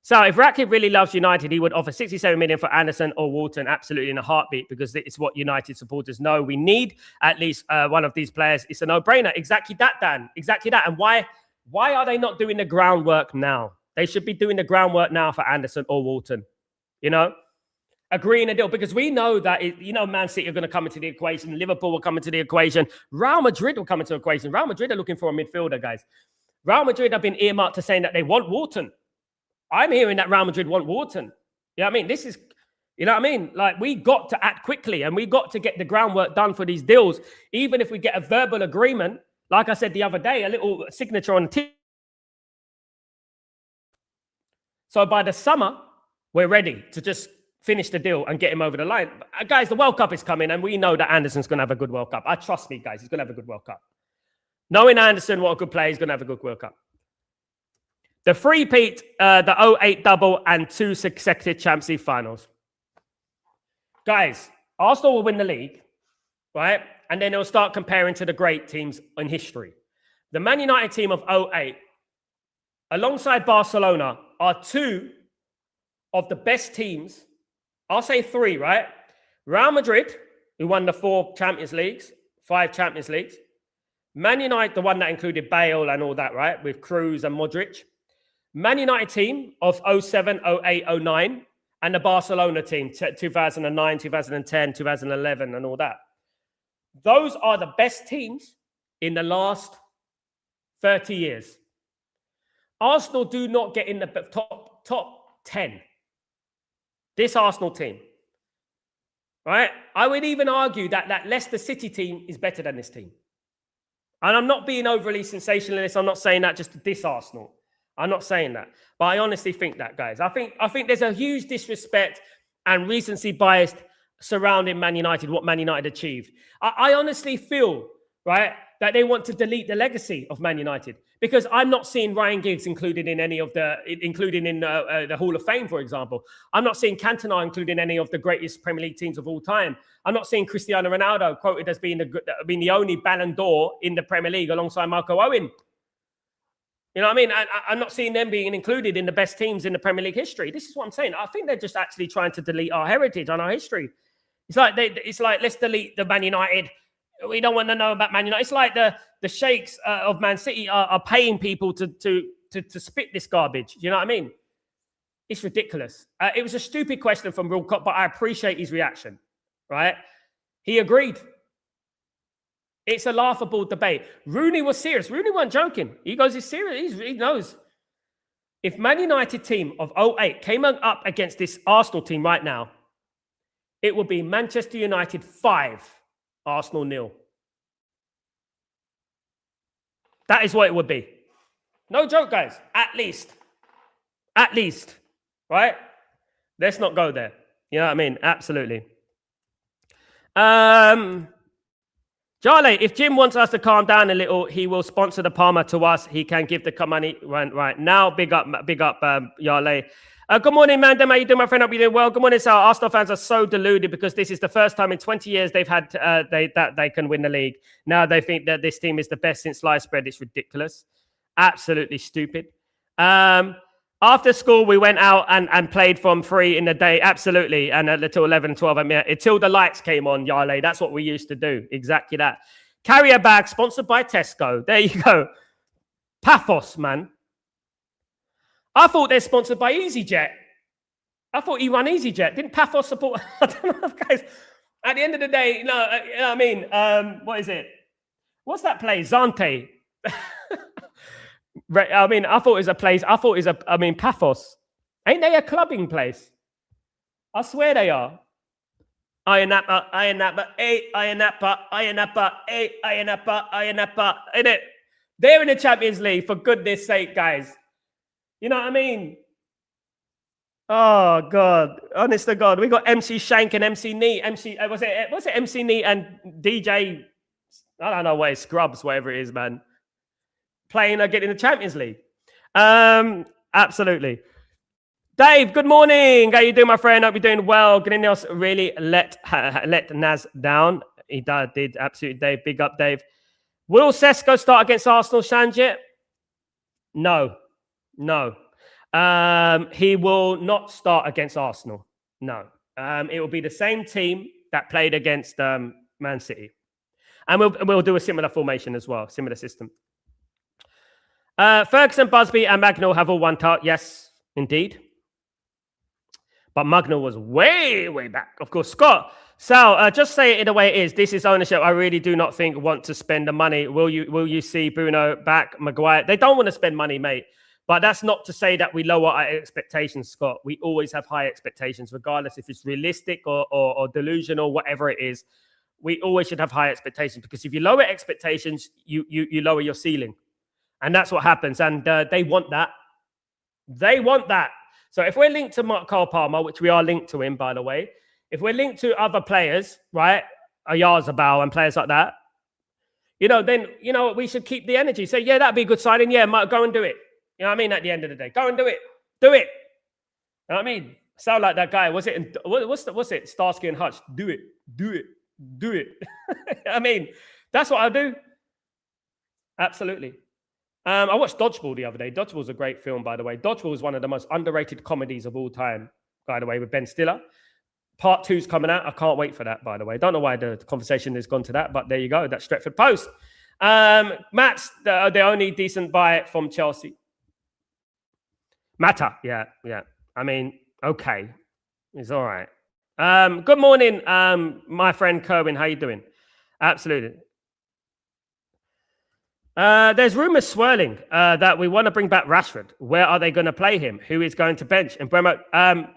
So if Ratcliffe really loves United, he would offer 67 million for Anderson or Walton, absolutely in a heartbeat, because it's what United supporters know. We need at least one of these players. It's a no-brainer. Exactly that, Dan. Exactly that. And why are they not doing the groundwork now? They should be doing the groundwork now for Anderson or Walton. You know? Agreeing a deal, because we know that, Man City are going to come into the equation. Liverpool will come into the equation. Real Madrid will come into the equation. Real Madrid are looking for a midfielder, guys. Real Madrid have been earmarked to saying that they want Walton. I'm hearing that Real Madrid want Walton. You know what I mean? This is, you know what I mean? Like, we got to act quickly, and we got to get the groundwork done for these deals. Even if we get a verbal agreement, like I said the other day, a little signature on the tip. So by the summer, we're ready to just finish the deal and get him over the line. Guys, the World Cup is coming, and we know that Anderson's going to have a good World Cup. Trust me, guys, he's going to have a good World Cup. Knowing Anderson, what a good player, he's going to have a good World Cup. The three-peat, the 08 double, and 2 consecutive Champions League finals. Guys, Arsenal will win the league, right? And then they'll start comparing to the great teams in history. The Man United team of 08, alongside Barcelona, are 2 of the best teams. I'll say 3, right? Real Madrid, who won the 4 Champions Leagues, 5 Champions Leagues. Man United, the one that included Bale and all that, right? With Cruz and Modric. Man United team of 07, 08, 09. And the Barcelona team, 2009, 2010, 2011, and all that. Those are the best teams in the last 30 years. Arsenal do not get in the top 10. This Arsenal team, right? I would even argue that Leicester City team is better than this team. And I'm not being overly sensationalist. I'm not saying that just to diss Arsenal. I'm not saying that. But I honestly think that, guys. I think there's a huge disrespect and recency bias surrounding Man United, what Man United achieved. I honestly feel, right, that they want to delete the legacy of Man United, because I'm not seeing Ryan Giggs included in any of the Hall of Fame, for example. I'm not seeing Cantona included in any of the greatest Premier League teams of all time. I'm not seeing Cristiano Ronaldo quoted as being the only Ballon d'Or in the Premier League alongside Marco Owen. You know what I mean? I'm not seeing them being included in the best teams in the Premier League history. This is what I'm saying. I think they're just actually trying to delete our heritage and our history. It's like let's delete the Man United. We don't want to know about Man United. It's like the sheikhs of Man City are paying people to spit this garbage. You know what I mean? It's ridiculous. It was a stupid question from Wilcott, but I appreciate his reaction. Right? He agreed. It's a laughable debate. Rooney was serious. Rooney wasn't joking. He goes, he's serious. He knows. If Man United team of 08 came up against this Arsenal team right now, it would be Manchester United 5, Arsenal 0. That is what it would be. No joke, guys. At least. Right? Let's not go there. You know what I mean? Absolutely. Charlie, if Jim wants us to calm down a little, he will sponsor the Palmer to us. He can give the money right now. Big up, Yarley. Good morning, man. How you doing, my friend? Hope you're doing well. Good morning, Sal. Arsenal fans are so deluded because this is the first time in 20 years they've had that they can win the league. Now they think that this team is the best since sliced bread. It's ridiculous. Absolutely stupid. After school, we went out and played from 3 in the day. Absolutely. And until 11, 12, until the lights came on, Yarley. That's what we used to do. Exactly that. Carrier bag sponsored by Tesco. There you go. Paphos, man. I thought they're sponsored by EasyJet. I thought he run EasyJet. Didn't Paphos support? I don't know, guys. At the end of the day, you know what I mean? What is it? What's that place? Zante. I mean, I thought it was a place. Paphos. Ain't they a clubbing place? I swear they are. Ironappa, Ain't it? They're in the Champions League, for goodness sake, guys. You know what I mean? Oh, God. Honest to God. We got MC Shank and MC Neat. Was it MC Neat and DJ? I don't know what it's Scrubs, whatever it is, man. Playing or getting the Champions League. Absolutely. Dave, good morning. How you doing, my friend? Hope you're doing well. Grinnos really let Naz down. He did. Absolutely, Dave. Big up, Dave. Will Sesko start against Arsenal, Shanjit? No. He will not start against Arsenal. No. It will be the same team that played against Man City. And we'll do a similar formation as well, similar system. Ferguson, Busby, and Magnell have all one touch. Yes, indeed. But Magnell was way, way back. Of course, Scott, Sal, just say it in the way it is. This is ownership. I really do not want to spend the money. Will you see Bruno back, Maguire? They don't want to spend money, mate. But that's not to say that we lower our expectations, Scott. We always have high expectations, regardless if it's realistic or delusional, whatever it is. We always should have high expectations, because if you lower expectations, you lower your ceiling. And that's what happens. And they want that. They want that. So if we're linked to Cole Palmer, which we are linked to him, by the way, if we're linked to other players, right, Oyarzabal and players like that, then, we should keep the energy. Say, yeah, that'd be a good signing. Yeah, go and do it. You know what I mean? At the end of the day, go and do it. Do it. You know what I mean? Sound like that guy. What's it? Starsky and Hutch. Do it. Do it. Do it. I mean, that's what I'll do. Absolutely. I watched Dodgeball the other day. Dodgeball's a great film, by the way. Dodgeball is one of the most underrated comedies of all time, by the way, with Ben Stiller. Part 2's coming out. I can't wait for that, by the way. Don't know why the conversation has gone to that, but there you go. That's Stretford Post. Matt's the only decent buy from Chelsea. Mata, yeah. I mean, okay. It's all right. Good morning, my friend Kerwin. How you doing? Absolutely. There's rumours swirling that we want to bring back Rashford. Where are they going to play him? Who is going to bench? And Bremo,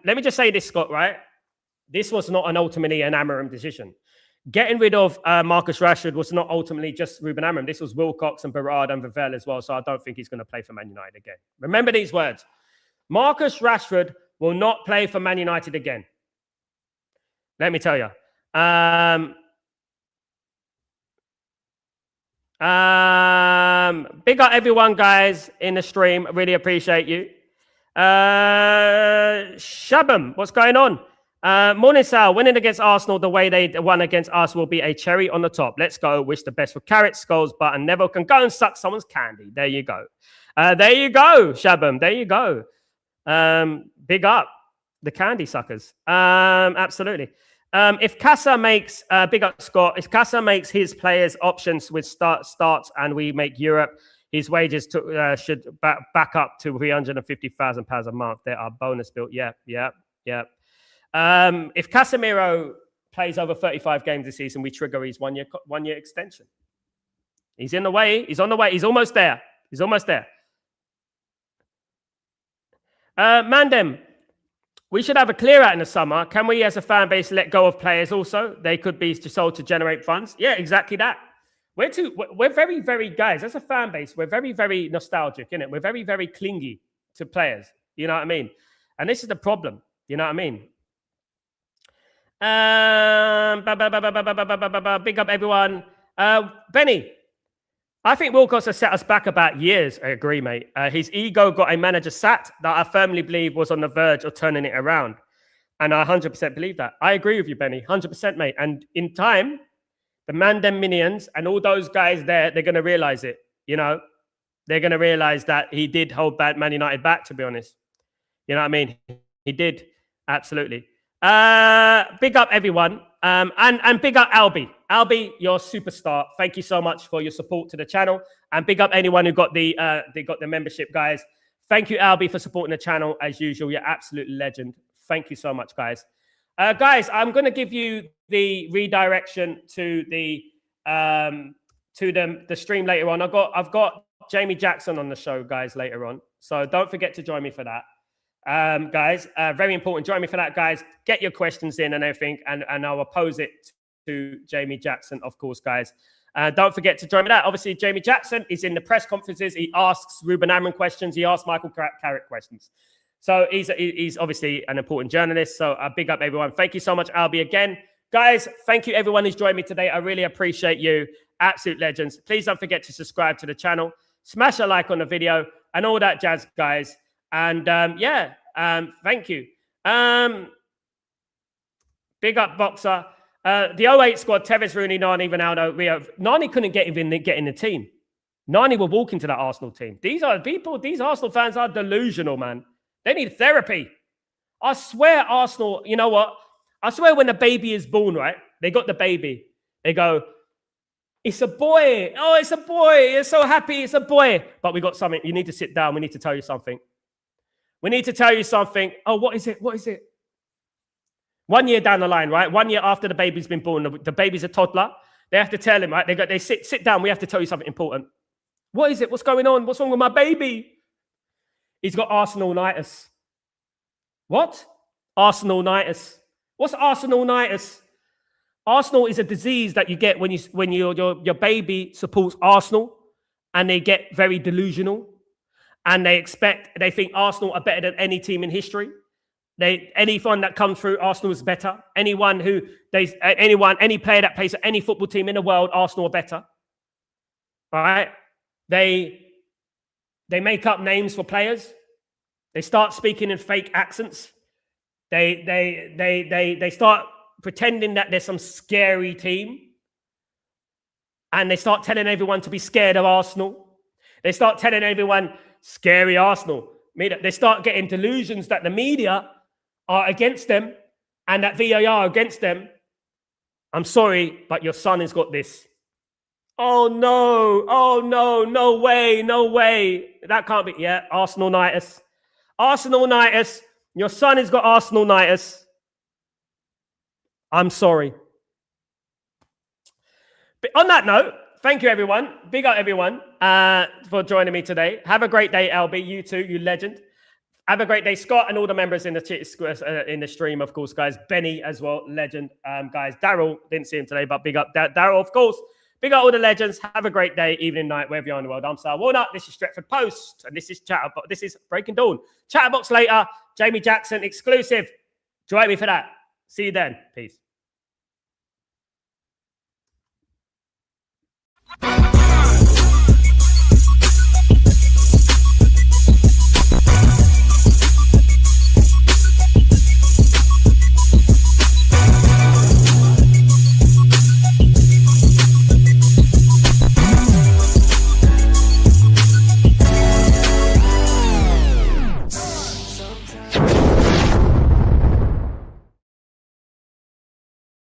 let me just say this, Scott, right? This was not ultimately an Amorim decision. Getting rid of Marcus Rashford was not ultimately just Ruben Amorim. This was Wilcox and Berard and Vivell as well. So I don't think he's going to play for Man United again. Remember these words. Marcus Rashford will not play for Man United again. Let me tell you. Big up everyone, guys, in the stream. Really appreciate you. Shabam, what's going on? Morning, Sal. Winning against Arsenal the way they won against us will be a cherry on the top. Let's go. Wish the best for carrots, skulls, but and Neville can go and suck someone's candy. There you go. There you go, Shabam. There you go. Big up the candy suckers. Absolutely. If Casa makes big up Scott, if Casa makes his players options with starts and we make Europe, his wages should back up to £350,000 a month. There are bonus built. Yeah. If Casemiro plays over 35 games this season, we trigger his one year extension. He's in the way. He's on the way. He's almost there. Mandem, we should have a clear out in the summer. Can we, as a fan base, let go of players also? They could be sold to generate funds. Yeah, exactly that. We're very, very, guys, as a fan base, we're very, very nostalgic, innit? We're very, very clingy to players. You know what I mean? And this is the problem. You know what I mean? Big up, everyone. Benny, I think Wilcox has set us back about years. I agree, mate. His ego got a manager sat that I firmly believe was on the verge of turning it around. And I 100% believe that. I agree with you, Benny. 100%, mate. And in time, the Mandem minions and all those guys there, they're going to realize it. You know, they're going to realize that he did hold Man United back, to be honest. You know what I mean? He did. Absolutely. Big up, everyone. And big up Albie. Albie, you're a superstar. Thank you so much for your support to the channel. And big up anyone who got the membership, guys. Thank you, Albie, for supporting the channel as usual. You're absolute legend. Thank you so much, guys. Guys, I'm going to give you the redirection to the stream later on. I've got Jamie Jackson on the show, guys, later on. So don't forget to join me for that. Guys, very important. Join me for that, guys. Get your questions in and everything, and I'll pose it to Jamie Jackson, of course, guys. Don't forget to join me that. Obviously, Jamie Jackson is in the press conferences. He asks Ruben Amorim questions. He asks Michael Carrick questions. So he's obviously an important journalist. So big up, everyone. Thank you so much, Albie, again. Guys, thank you, everyone who's joined me today. I really appreciate you. Absolute legends. Please don't forget to subscribe to the channel. Smash a like on the video and all that jazz, guys. And thank you. Big up, Boxer. The 08 squad, Tevez, Rooney, Nani, Ronaldo, Rio. Nani couldn't get in the team. Nani will walk into that Arsenal team. These Arsenal fans are delusional, man. They need therapy. I swear, Arsenal, you know what? I swear when the baby is born, right? They got the baby. They go, it's a boy. Oh, it's a boy. You're so happy. It's a boy. But we got something. You need to sit down. We need to tell you something. We need to tell you something. Oh, what is it? What is it? 1 year down the line, right? 1 year after the baby's been born, the baby's a toddler. They have to tell him, right? They sit down. We have to tell you something important. What is it? What's going on? What's wrong with my baby? He's got Arsenal-nitis. What? Arsenal-nitis. What's Arsenal-nitis? Arsenal is a disease that you get when your baby supports Arsenal, and they get very delusional, and they think Arsenal are better than any team in history. Anyone that comes through, Arsenal is better. Any player that plays at any football team in the world, Arsenal are better. All right? They make up names for players. They start speaking in fake accents. They start pretending that there's some scary team. And they start telling everyone to be scared of Arsenal. They start telling everyone, scary Arsenal. They start getting delusions that the media are against them and that VAR are against them. I'm sorry, but your son has got this. Oh, no, no way. That can't be. Yeah, Arsenal-nitis. Arsenal-nitis. Your son has got Arsenal-nitis. I'm sorry. But on that note, thank you, everyone. Big up, everyone, for joining me today. Have a great day, LB. You too, you legend. Have a great day, Scott, and all the members in the stream, of course, guys. Benny as well, legend. Guys, Daryl, didn't see him today, but big up Daryl, of course. Big up all the legends. Have a great day, evening, night, wherever you are in the world. I'm Sal Warner. This is Stretford Post, and this is Chatterboxer. This is Breaking Dawn. Chatterbox later. Jamie Jackson exclusive. Join me for that. See you then. Peace.